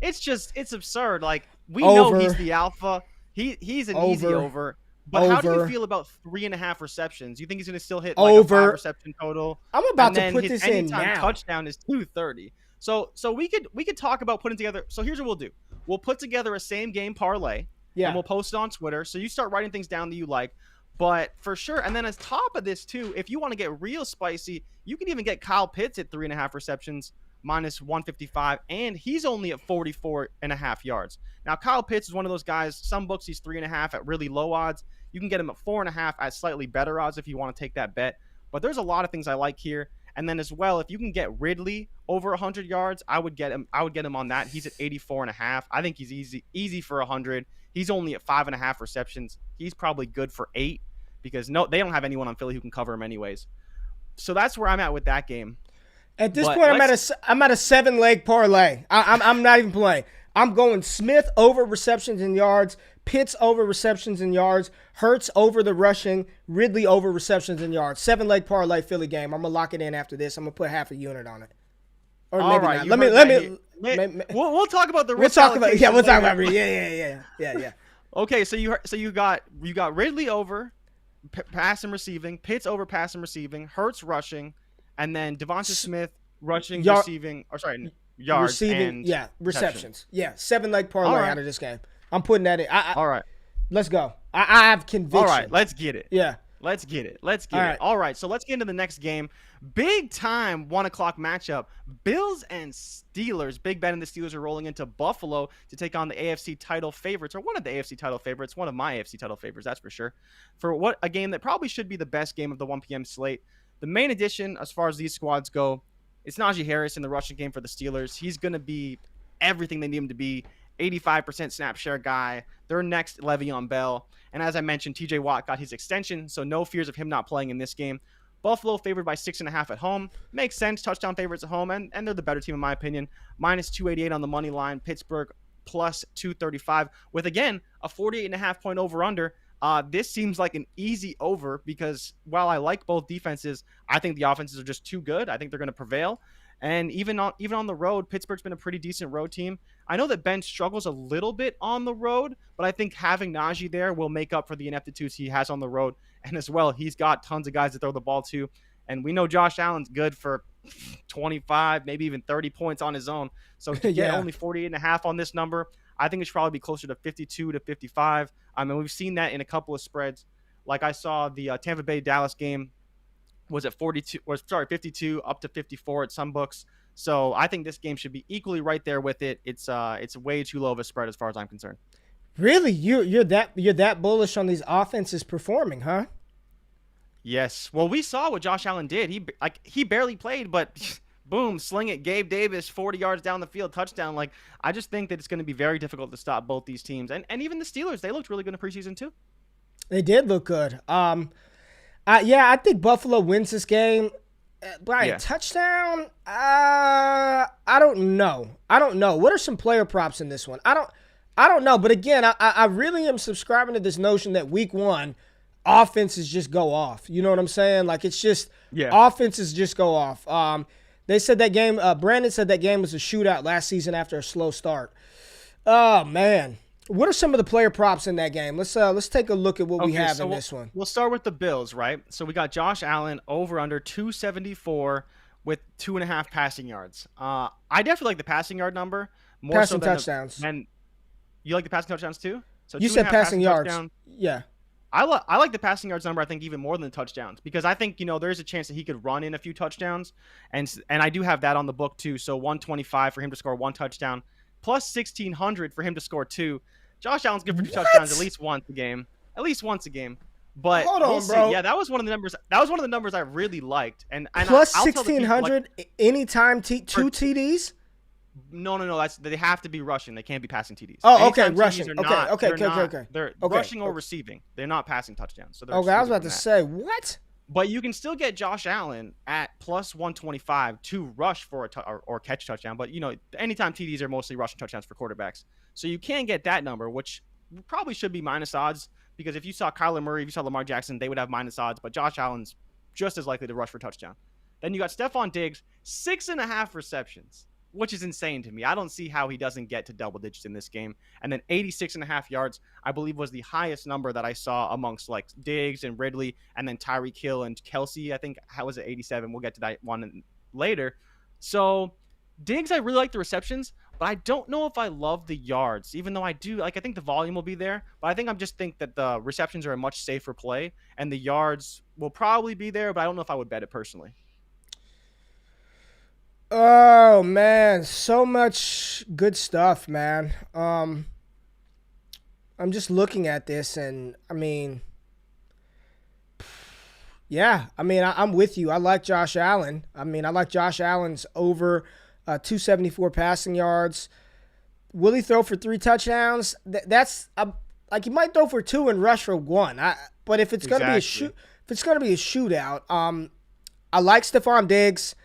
It's absurd. Like, we know he's the alpha. He's an easy over. But how do you feel about 3.5 receptions? You think he's going to still hit like a 5 reception total? I'm about to put this in now. Anytime touchdown is 230. So we could talk about putting together. So here's what we'll do. We'll put together a same game parlay. Yeah. And we'll post it on Twitter. So you start writing things down that you like. But for sure, and then as top of this too, if you want to get real spicy, you can even get Kyle Pitts at 3.5 receptions, minus 155, and he's only at 44.5 yards. Now, Kyle Pitts is one of those guys, some books he's 3.5 at really low odds. You can get him at 4.5 at slightly better odds if you want to take that bet. But there's a lot of things I like here. And then as well, if you can get Ridley over 100 yards, I would get him on that. He's at 84.5. I think he's easy for 100. He's only at 5.5 receptions. He's probably good for 8 because they don't have anyone on Philly who can cover him anyways. So that's where I'm at with that game. At this point, I'm at a 7-leg parlay. I'm not even playing. I'm going Smith over receptions and yards, Pitts over receptions and yards, Hurts over the rushing, Ridley over receptions and yards. 7-leg parlay Philly game. I'm gonna lock it in after this. I'm gonna put half a unit on it. Or all maybe right, not. We'll talk about the We'll talk about yeah. Okay, so you got Ridley over pass and receiving, Pitts over pass and receiving, Hurts rushing, and then Devonta Smith rushing, receiving, or sorry, yards receiving, and receptions. Yeah, 7-leg parlay out of this game. I'm putting that in. All right, let's go. I have conviction. All right, let's get it. Yeah. Let's get it. All right, so let's get into the next game. Big time 1 o'clock matchup. Bills and Steelers. Big Ben and the Steelers are rolling into Buffalo to take on the AFC title favorites, or one of the AFC title favorites, one of my AFC title favorites, that's for sure. For what a game that probably should be the best game of the 1 p.m. slate. The main addition, as far as these squads go, it's Najee Harris in the rushing game for the Steelers. He's going to be everything they need him to be. 85% snap share guy. Their next Le'Veon Bell. And as I mentioned, TJ Watt got his extension, so no fears of him not playing in this game. Buffalo favored by 6.5 at home. Makes sense. Touchdown favorites at home, and they're the better team in my opinion. Minus 288 on the money line. Pittsburgh plus 235 with, again, a 48.5 point over-under. This seems like an easy over because while I like both defenses, I think the offenses are just too good. I think they're going to prevail. And even on the road, Pittsburgh's been a pretty decent road team. I know that Ben struggles a little bit on the road, but I think having Najee there will make up for the ineptitudes he has on the road. And as well, he's got tons of guys to throw the ball to. And we know Josh Allen's good for 25, maybe even 30 points on his own. So to get only 48.5 on this number, I think it should probably be closer to 52 to 55. I mean, we've seen that in a couple of spreads. Like I saw the Tampa Bay Dallas game was at 52 up to 54 at some books. So I think this game should be equally right there with it. It's way too low of a spread as far as I'm concerned. Really, you're that bullish on these offenses performing, huh? Yes. Well, we saw what Josh Allen did. He barely played, but boom, sling it. Gabe Davis, 40 yards down the field, touchdown. Like, I just think that it's going to be very difficult to stop both these teams, and even the Steelers. They looked really good in preseason too. They did look good. I think Buffalo wins this game by a touchdown. I don't know. What are some player props in this one? I don't know. But again, I really am subscribing to this notion that week one, offenses just go off. You know what I'm saying? Like, it's just offenses just go off. They said that game. Brandon said that game was a shootout last season after a slow start. Oh man. What are some of the player props in that game? Let's take a look at what we have in this one. We'll start with the Bills, right? So we got Josh Allen over under 274 with 2.5 passing yards. I definitely like the passing yard number more. Passing touchdowns. And you like the passing touchdowns too? So you said passing yards. Yeah. I like the passing yards number, I think, even more than the touchdowns, because I think, there's a chance that he could run in a few touchdowns. And I do have that on the book too. So 125 for him to score 1 touchdown, plus 1,600 for him to score 2. Josh Allen's good for 2 touchdowns at least once a game. But hold on, bro. Yeah, that was one of the numbers. That was one of the numbers I really liked. And plus 1,600 anytime 2 TDs. No. They have to be rushing. They can't be passing TDs. Oh, okay, rushing. Okay. They're rushing or receiving. They're not passing touchdowns. So I was about to say what? But you can still get Josh Allen at plus 125 to rush for or catch a touchdown. But anytime TDs are mostly rushing touchdowns for quarterbacks, so you can get that number, which probably should be minus odds, because if you saw Kyler Murray, if you saw Lamar Jackson, they would have minus odds. But Josh Allen's just as likely to rush for a touchdown. Then you got Stephon Diggs, 6.5 receptions, which is insane to me. I don't see how he doesn't get to double digits in this game. And then 86.5 yards, I believe, was the highest number that I saw amongst like Diggs and Ridley, and then Tyreek Hill and Kelsey. I think, how was it, 87? We'll get to that one later. So Diggs, I really like the receptions, but I don't know if I love the yards, even though I do. I think the volume will be there, but I think that the receptions are a much safer play, and the yards will probably be there, but I don't know if I would bet it personally. Oh man, so much good stuff, man. I'm just looking at this, and I'm with you. I like Josh Allen. I like Josh Allen's over 274 passing yards. Will he throw for 3 touchdowns? That's he might throw for 2 and rush for 1. But if it's gonna be a shootout, I like Stephon Diggs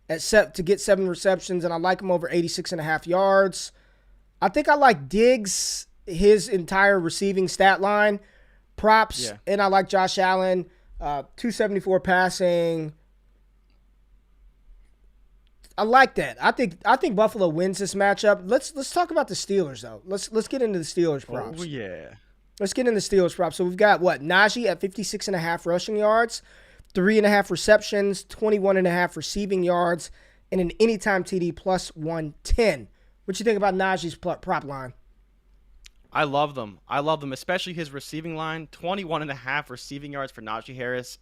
to get 7 receptions, and I like him over 86.5 yards. I think I like Diggs, his entire receiving stat line props, and I like Josh Allen, 274 passing. I like that. I think Buffalo wins this matchup. Let's talk about the Steelers though. Let's get into the Steelers props. Oh yeah. Let's get into the Steelers props. So we've got Najee at 56.5 rushing yards, 3.5 receptions, 21.5 receiving yards, and an anytime TD plus 110. What you think about Najee's prop line? I love them, especially his receiving line. 21.5 receiving yards for Najee Harris.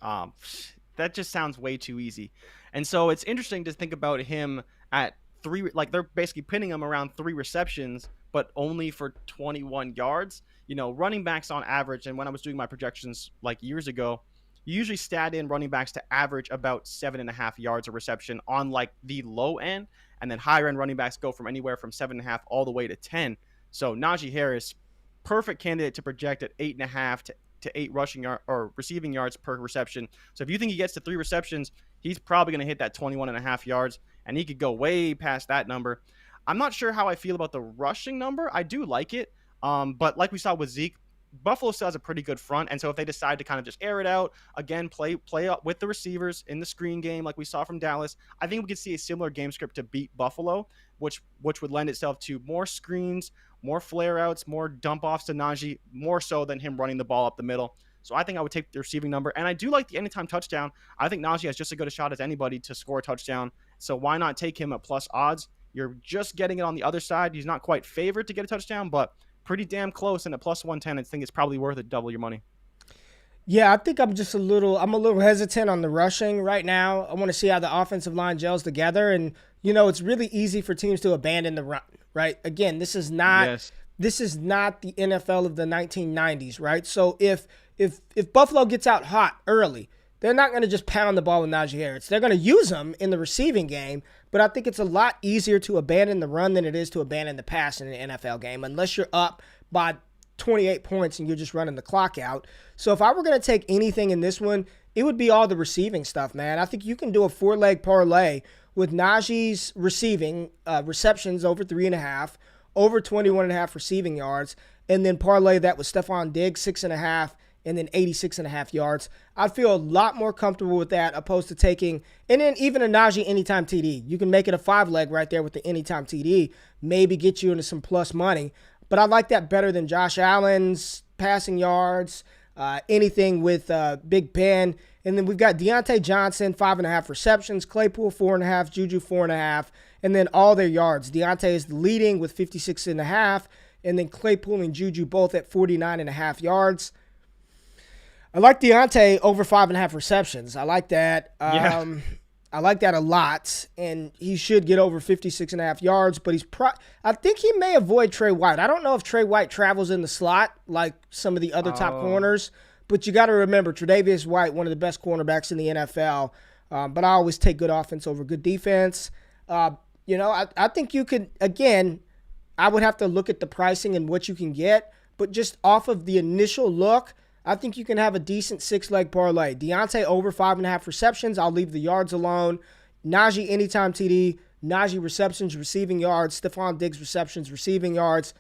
That just sounds way too easy. And so it's interesting to think about him at 3, like they're basically pinning him around 3 receptions, but only for 21 yards. Running backs on average, and when I was doing my projections like years ago, you usually stat in running backs to average about 7.5 yards a reception on like the low end, and then higher end running backs go from anywhere from 7.5 all the way to 10. So Najee Harris, perfect candidate to project at 8.5 to 8 rushing or receiving yards per reception. So if you think he gets to 3 receptions, he's probably going to hit that 21.5 yards, and he could go way past that number. I'm not sure how I feel about the rushing number. I do like it, but like we saw with Zeke, Buffalo still has a pretty good front, and so if they decide to kind of just air it out again, play up with the receivers in the screen game like we saw from Dallas, I think we could see a similar game script to beat Buffalo, which would lend itself to more screens, more flare outs, more dump offs to Najee, more so than him running the ball up the middle. So I think I would take the receiving number, and I do like the anytime touchdown. I think Najee has just as good a shot as anybody to score a touchdown, so why not take him at plus odds? You're just getting it on the other side. He's not quite favored to get a touchdown, but pretty damn close, and at plus 110, I think it's probably worth it. Double your money. Yeah, I think I'm a little hesitant on the rushing right now. I want to see how the offensive line gels together, and it's really easy for teams to abandon the run, right? Again, this is not the NFL of the 1990s, right? So if Buffalo gets out hot early, they're not going to just pound the ball with Najee Harris. They're going to use him in the receiving game, but I think it's a lot easier to abandon the run than it is to abandon the pass in an NFL game, unless you're up by 28 points and you're just running the clock out. So if I were going to take anything in this one, it would be all the receiving stuff, man. I think you can do a 4-leg parlay with Najee's receptions over 3.5, over 21.5 receiving yards, and then parlay that with Stephon Diggs 6.5, and then 86.5 yards. I'd feel a lot more comfortable with that opposed to taking, and then even a Najee anytime TD. You can make it a 5-leg right there with the anytime TD, maybe get you into some plus money. But I like that better than Josh Allen's passing yards, anything with Big Ben. And then we've got Deontay Johnson, 5.5 receptions, Claypool 4.5, Juju 4.5, and then all their yards. Deontay is leading with 56.5, and then Claypool and Juju both at 49.5 yards. I like Deontay over 5.5 receptions. I like that. I like that a lot, and he should get over 56.5 yards, but I think he may avoid Trey White. I don't know if Trey White travels in the slot like some of the other top corners, but you got to remember, Tre'Davious White, one of the best cornerbacks in the NFL, but I always take good offense over good defense. I think you could, again, I would have to look at the pricing and what you can get, but just off of the initial look, I think you can have a decent 6-leg parlay. Deontay over 5.5 receptions. I'll leave the yards alone. Najee anytime TD. Najee receptions, receiving yards. Stephon Diggs receptions, receiving yards.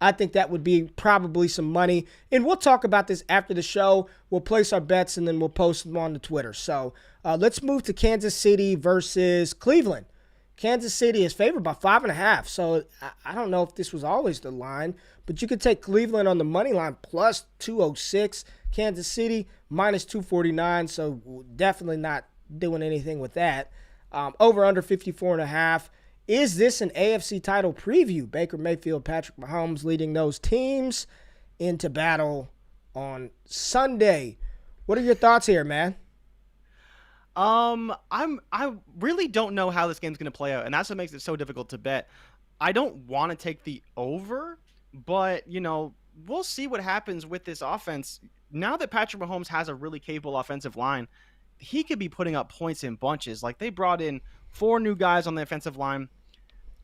I think that would be probably some money. And we'll talk about this after the show. We'll place our bets and then we'll post them on the Twitter. So let's move to Kansas City versus Cleveland. Kansas City is favored by 5.5. So I don't know if this was always the line, but you could take Cleveland on the money line plus 206. Kansas City minus 249. So definitely not doing anything with that. Over under 54.5. Is this an AFC title preview? Baker Mayfield, Patrick Mahomes leading those teams into battle on Sunday. What are your thoughts here, man? I really don't know how this game's going to play out, and that's what makes it so difficult to bet. I don't want to take the over, but, we'll see what happens with this offense. Now that Patrick Mahomes has a really capable offensive line, he could be putting up points in bunches. Like, they brought in 4 new guys on the offensive line,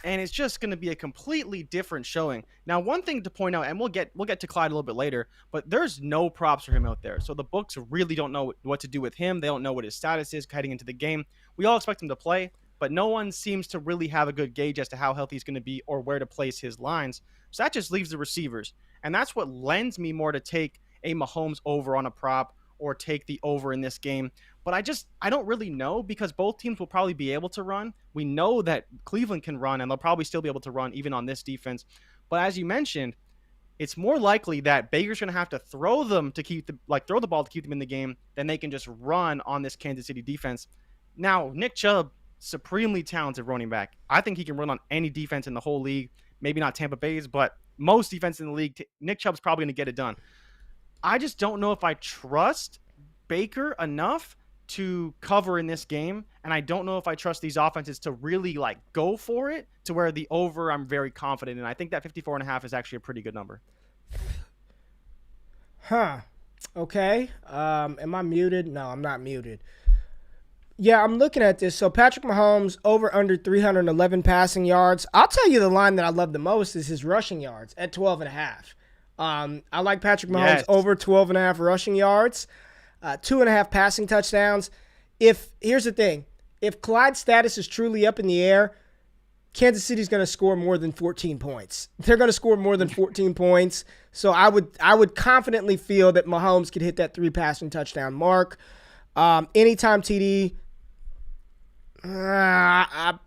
and it's just going to be a completely different showing. Now, one thing to point out, and we'll get to Clyde a little bit later, but there's no props for him out there. So the books really don't know what to do with him. They don't know what his status is heading into the game. We all expect him to play, but no one seems to really have a good gauge as to how healthy he's going to be or where to place his lines. So that just leaves the receivers. And that's what lends me more to take a Mahomes over on a prop or take the over in this game. But I don't really know because both teams will probably be able to run. We know that Cleveland can run, and they'll probably still be able to run even on this defense. But as you mentioned, it's more likely that Baker's going to have to throw the ball to keep them in the game than they can just run on this Kansas City defense. Now, Nick Chubb, supremely talented running back. I think he can run on any defense in the whole league. Maybe not Tampa Bay's, but most defense in the league. Nick Chubb's probably going to get it done. I just don't know if I trust Baker enough to cover in this game, and I don't know if I trust these offenses to really go for it to where the over I'm very confident in. I think that 54.5 is actually a pretty good number. Huh. Okay. Am I muted? No, I'm not muted. Yeah, I'm looking at this. So Patrick Mahomes over under 311 passing yards. I'll tell you the line that I love the most is his rushing yards at 12 and a half. I like Patrick Mahomes Yes. over 12 and a half rushing yards, 2.5 passing touchdowns. Here's the thing, if Clyde's status is truly up in the air, Kansas City's going to score more than 14 points. They're going to score more than 14 points. So I would confidently feel that Mahomes could hit that 3 passing touchdown mark. Anytime TD,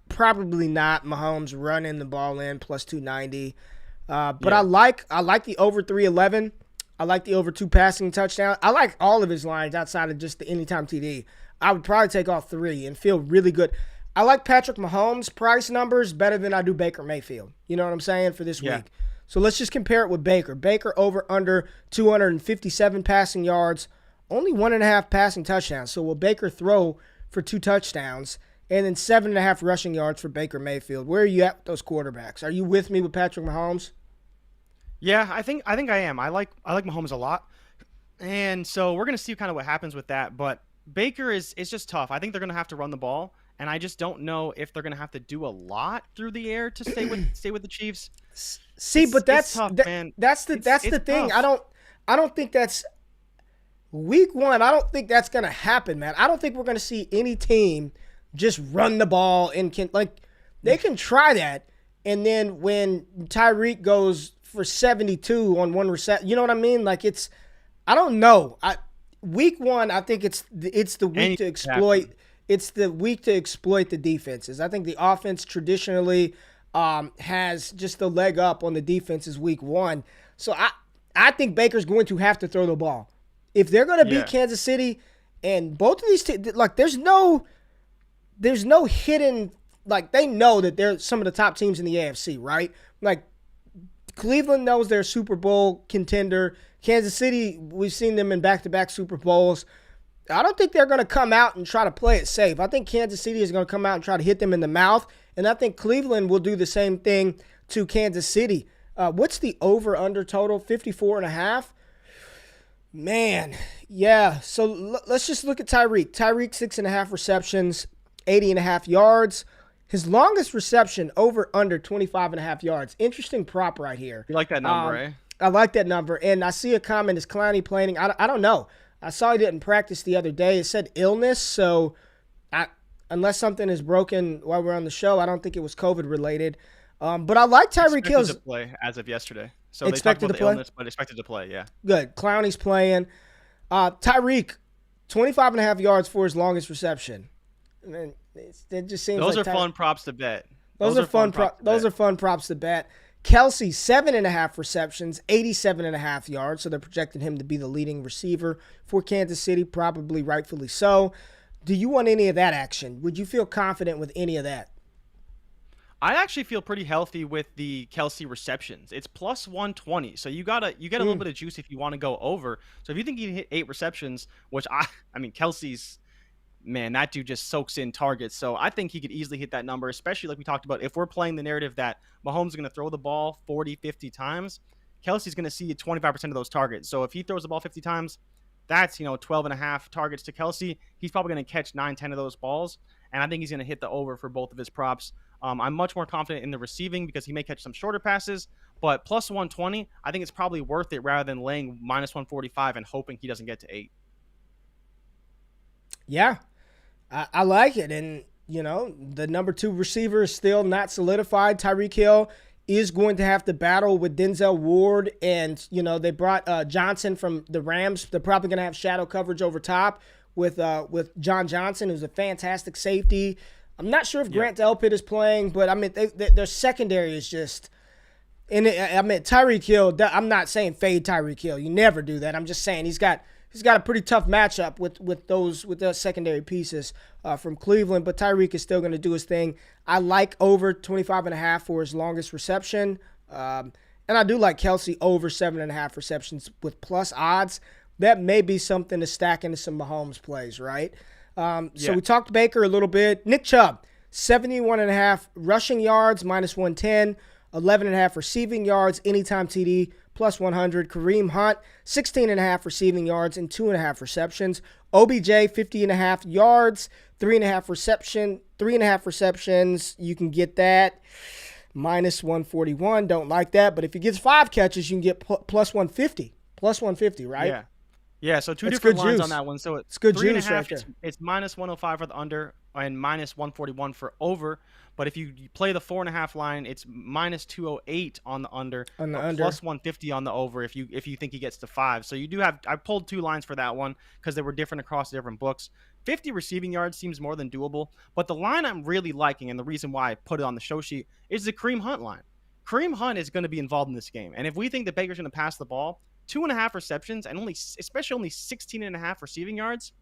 probably not. Mahomes running the ball in plus 290. But Yeah. I like the over 311. I like the over 2 passing touchdown. I like all of his lines outside of just the anytime TD. I would probably take all 3 and feel really good. I like Patrick Mahomes' price numbers better than I do Baker Mayfield. You know what I'm saying, for this Yeah. week. So let's just compare it with Baker. Baker over under 257 passing yards, only 1.5 passing touchdowns. So will Baker throw for 2 touchdowns? And then 7.5 rushing yards for Baker Mayfield. Where are you at with those quarterbacks? Are you with me with Patrick Mahomes? Yeah, I think I am. I like Mahomes a lot, and so we're gonna see kind of what happens with that. But Baker is just tough. I think they're gonna have to run the ball, and I just don't know if they're gonna have to do a lot through the air to stay with the Chiefs. See, It's- but it's tough, man. that's the It's thing. tough. I don't think that's week 1. I don't think that's gonna happen, man. I don't think we're gonna see any team just run the ball and they can try that, and then when Tyreek goes for 72 on one reception, you know what I mean? Like I don't know. Week 1, I think it's the week to exploit. It's the week to exploit the defenses. I think the offense traditionally has just the leg up on the defenses week 1. So I think Baker's going to have to throw the ball if they're going to beat Kansas City. And both of these teams, like there's no hidden, like they know that they're some of the top teams in the AFC, right? Like Cleveland knows they're a Super Bowl contender. Kansas City, we've seen them in back-to-back Super Bowls. I don't think they're going to come out and try to play it safe. I think Kansas City is going to come out and try to hit them in the mouth, and I think Cleveland will do the same thing to Kansas City. What's the over-under total? 54.5? Man, yeah. So let's just look at Tyreek. Tyreek, 6.5 receptions, 80.5 yards. His longest reception over under 25.5 yards. Interesting prop right here. You like that number, eh? I like that number. And I see a comment, is Clowney playing? I don't know. I saw he didn't practice the other day. It said illness, so unless something is broken while we're on the show, I don't think it was COVID related. But I like Tyreek Hill's. Expected to play as of yesterday. So Expected they to talked about play? the illness, but expected to play, yeah. Good. Clowney's playing. Tyreek, 25.5 yards for his longest reception. And it just seems Those like are fun props to bet. Those are fun props to bet. Kelsey, 7.5 receptions, 87.5 yards. So they're projecting him to be the leading receiver for Kansas City, probably rightfully so. Do you want any of that action? Would you feel confident with any of that? I actually feel pretty healthy with the Kelsey receptions. It's plus 120, so you get a little bit of juice if you want to go over. So if you think he can hit 8 receptions, which I mean Kelsey's, man, that dude just soaks in targets. So I think he could easily hit that number, especially like we talked about. If we're playing the narrative that Mahomes is going to throw the ball 40, 50 times, Kelsey's going to see 25% of those targets. So if he throws the ball 50 times, that's 12 and a half targets to Kelsey. He's probably going to catch 9, 10 of those balls, and I think he's going to hit the over for both of his props. I'm much more confident in the receiving because he may catch some shorter passes, but plus 120, I think it's probably worth it rather than laying minus 145 and hoping he doesn't get to 8. Yeah, I like it. And, the number 2 receiver is still not solidified. Tyreek Hill is going to have to battle with Denzel Ward. And, they brought Johnson from the Rams. They're probably going to have shadow coverage over top with John Johnson, who's a fantastic safety. I'm not sure if Grant Delpit is playing, but, I mean, their secondary is just – and Tyreek Hill, I'm not saying fade Tyreek Hill. You never do that. I'm just saying he's got a pretty tough matchup with those secondary pieces from Cleveland, but Tyreek is still going to do his thing. I like over 25.5 for his longest reception, and I do like Kelsey over 7.5 receptions with plus odds. That may be something to stack into some Mahomes plays, right? So we talked Baker a little bit. Nick Chubb, 71.5 rushing yards, minus 110, 11.5 receiving yards, anytime TD, plus 100. Kareem Hunt, 16.5 receiving yards and 2.5 receptions. OBJ, 50.5 yards, 3.5 receptions. You can get that. Minus 141. Don't like that. But if he gets 5 catches, you can get plus 150. Plus 150, right? Yeah. Yeah, so two That's different good lines juice. on that one. So It's good three and a juice half, right there. it's minus 105 for the under and minus 141 for over. But if you play the 4.5 line, it's minus 208 on the under, On the but under. plus 150 on the over if you think he gets to 5. So you do have, I pulled 2 lines for that one because they were different across the different books. 50 receiving yards seems more than doable. But the line I'm really liking, and the reason why I put it on the show sheet, is the Kareem Hunt line. Kareem Hunt is going to be involved in this game. And if we think that Baker's going to pass the ball, 2.5 receptions and especially only 16.5 receiving yards,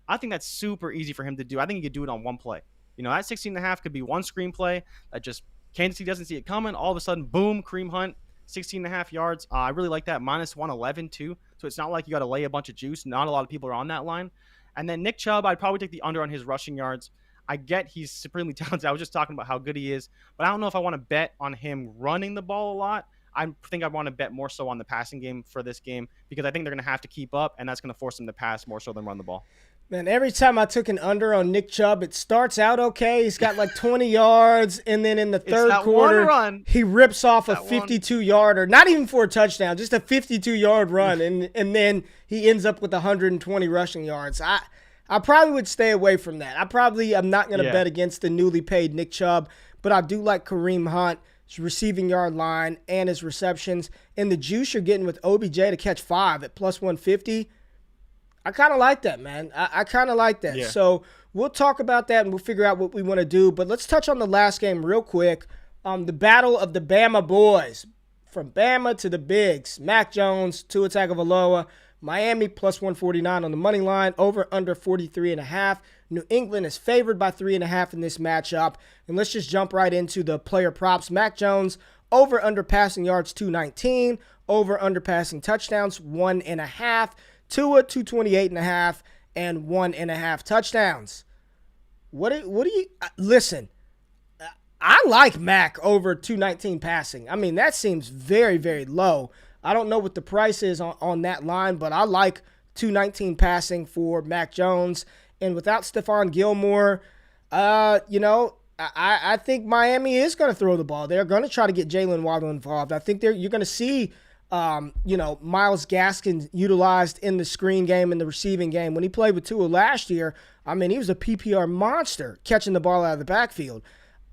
I think that's super easy for him to do. I think he could do it on one play. You know, that 16.5 could be one screenplay that just Kansas City doesn't see it coming. All of a sudden, boom, Kareem Hunt, 16.5 yards. I really like that. Minus 111 too. So it's not like you got to lay a bunch of juice. Not a lot of people are on that line. And then Nick Chubb, I'd probably take the under on his rushing yards. I get he's supremely talented. I was just talking about how good he is, but I don't know if I want to bet on him running the ball a lot. I think I want to bet more so on the passing game for this game because I think they're going to have to keep up, and that's going to force them to pass more so than run the ball. Man, every time I took an under on Nick Chubb, it starts out okay. He's got like 20 yards, and then in the third that quarter, one run. he rips off a That one. 52-yarder, not even for a touchdown, just a 52-yard run, and then he ends up with 120 rushing yards. I probably would stay away from that. I'm not going to bet against the newly paid Nick Chubb, but I do like Kareem Hunt, his receiving yard line, and his receptions. And the juice you're getting with OBJ to catch 5 at plus 150, I kind of like that, man. I kind of like that. Yeah. So we'll talk about that, and we'll figure out what we want to do. But let's touch on the last game real quick. The battle of the Bama boys. From Bama to the Bigs. Mac Jones, Tua Tagovailoa. Miami plus 149 on the money line, over under 43.5. New England is favored by 3.5 in this matchup. And let's just jump right into the player props. Mac Jones, over under passing yards 219, over under passing touchdowns 1.5. Tua 228.5 and 1.5 touchdowns. What do you listen? I like Mac over 219 passing. I mean, that seems very, very low. I don't know what the price is on that line, but I like 219 passing for Mac Jones. And without Stephon Gilmore, I think Miami is going to throw the ball. They're going to try to get Jalen Waddle involved. I think you're going to see, Myles Gaskin utilized in the screen game and the receiving game. When he played with Tua last year, I mean, he was a PPR monster catching the ball out of the backfield.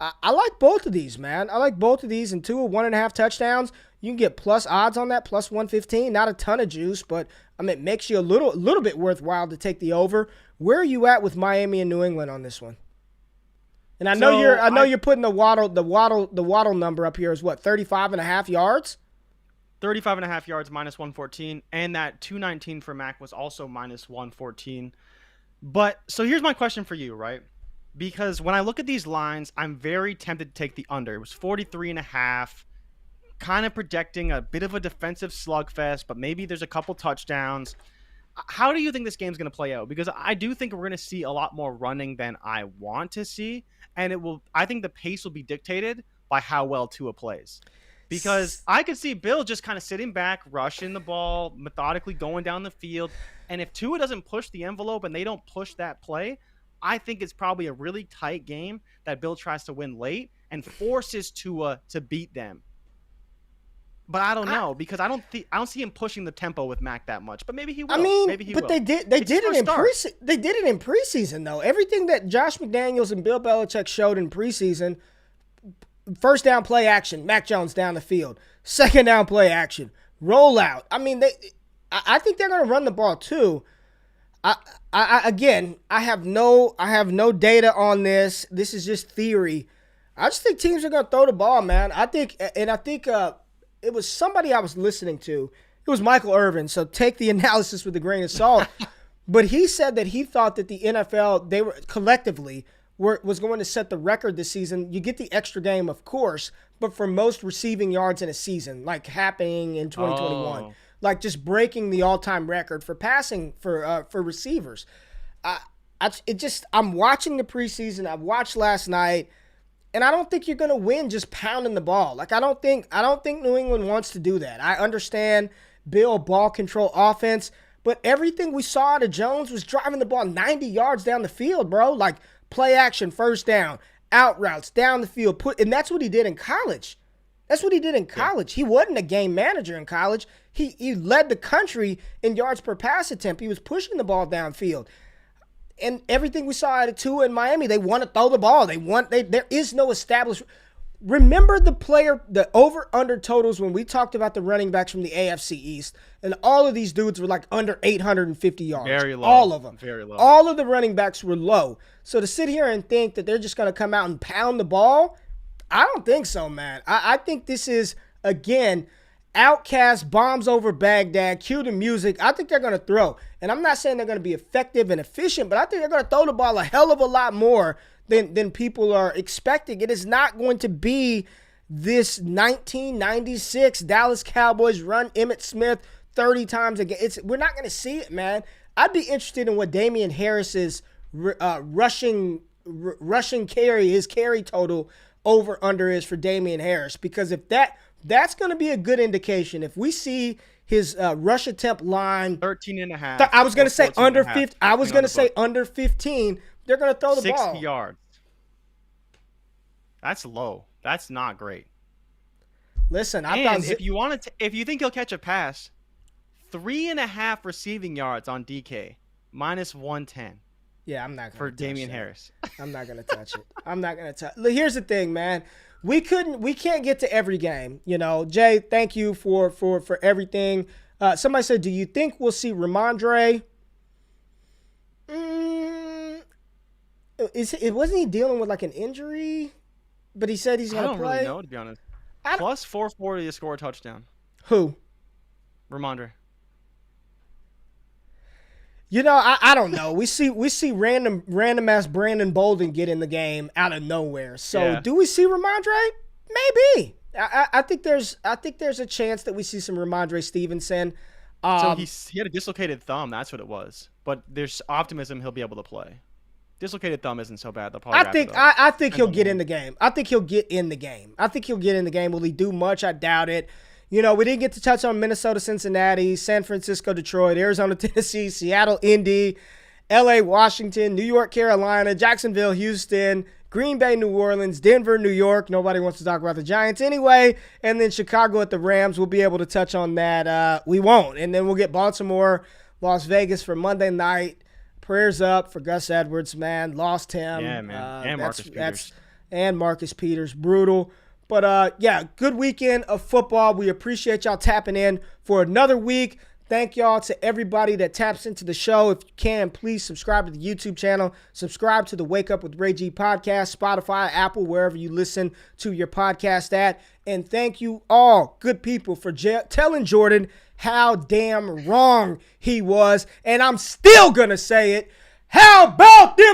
I like both of these, man. I like both of these. And Tua, 1.5 touchdowns. You can get plus odds on that, plus 115. Not a ton of juice, but I mean, it makes you a little bit worthwhile to take the over. Where are you at with Miami and New England on this one? And I know you're putting the Waddle number up here is what, 35.5 yards? 35.5 yards, minus 114, and that 219 for Mac was also minus 114. But so here's my question for you, right? Because when I look at these lines, I'm very tempted to take the under. It was 43.5, kind of projecting a bit of a defensive slugfest, but maybe there's a couple touchdowns. How do you think this game's going to play out? Because I do think we're going to see a lot more running than I want to see, and I think the pace will be dictated by how well Tua plays. Because I could see Bill just kind of sitting back, rushing the ball, methodically going down the field, and if Tua doesn't push the envelope and they don't push that play, I think it's probably a really tight game that Bill tries to win late and forces Tua to beat them. But I don't know, because I don't see him pushing the tempo with Mac that much. But maybe he will. I mean, maybe he but will. they did it in preseason. They did it in preseason though. Everything that Josh McDaniels and Bill Belichick showed in preseason: first down play action, Mac Jones down the field; second down play action, rollout. I mean, I think they're going to run the ball too. I have no data on this. This is just theory. I just think teams are going to throw the ball, man. I think it was somebody I was listening to. It was Michael Irvin, so take the analysis with a grain of salt. But he said that he thought that the NFL, they were collectively was going to set the record this season. You get the extra game, of course, but for most receiving yards in a season, like happening in 2021. Oh. Like just breaking the all-time record for passing for receivers. I'm watching the preseason. I watched last night, And I don't think you're going to win just pounding the ball. Like, I don't think New England wants to do that. I understand Bill ball control offense, but everything we saw out of Jones was driving the ball 90 yards down the field, bro. Like, play action, first down, out routes, down the field. And that's what he did in college. That's what he did in college. He wasn't a game manager in college. He led the country in yards per pass attempt. He was pushing the ball downfield. And everything we saw out of Tua in Miami, they want to throw the ball. There is no established. Remember the over-under totals when we talked about the running backs from the AFC East, and all of these dudes were like under 850 yards. Very low. All of them. Very low. All of the running backs were low. So to sit here and think that they're just going to come out and pound the ball, I don't think so, man. I think this is, again, Outcast, bombs over Baghdad, cue the music. I think they're going to throw. And I'm not saying they're going to be effective and efficient, but I think they're going to throw the ball a hell of a lot more than people are expecting. It is not going to be this 1996 Dallas Cowboys run Emmitt Smith 30 times again. We're not going to see it, man. I'd be interested in what Damian Harris's rushing carry, his carry total over under is for Damian Harris, because if that's going to be a good indication. If we see his rush attempt line 13.5. I was going to say under 15. 15. I was going to say under 15. They're going to throw the 60 ball. 60 yards. That's low. That's not great. Listen, if you think he'll catch a pass, 3.5 receiving yards on DK, minus 110. Yeah, I'm not going to for Damian Harris. I'm not going to touch it. I'm not going to touch. Here's the thing, man. We can't get to every game. You know, Jay, thank you for everything. Somebody said, do you think we'll see Ramondre? Wasn't he dealing with like an injury? But he said he's going to play. I don't really know, to be honest. Plus 440 to score a touchdown. Who? Ramondre. You know, I don't know. We see random ass Brandon Bolden get in the game out of nowhere. So Do we see Ramondre? Maybe. I think there's a chance that we see some Ramondre Stevenson. So he had a dislocated thumb. That's what it was. But there's optimism he'll be able to play. Dislocated thumb isn't so bad. They'll probably I think he'll get in the game. I think he'll get in the game. Will he do much? I doubt it. You know, we didn't get to touch on Minnesota, Cincinnati, San Francisco, Detroit, Arizona, Tennessee, Seattle, Indy, LA, Washington, New York, Carolina, Jacksonville, Houston, Green Bay, New Orleans, Denver, New York. Nobody wants to talk about the Giants anyway. And then Chicago at the Rams. We'll be able to touch on that. We won't. And then we'll get Baltimore, Las Vegas for Monday night. Prayers up for Gus Edwards, man. Lost him. Yeah, man. And Marcus Peters. And Marcus Peters. Brutal. But, good weekend of football. We appreciate y'all tapping in for another week. Thank y'all to everybody that taps into the show. If you can, please subscribe to the YouTube channel. Subscribe to the Wake Up with Ray G podcast, Spotify, Apple, wherever you listen to your podcast at. And thank you all, good people, for telling Jordan how damn wrong he was. And I'm still going to say it. How about this?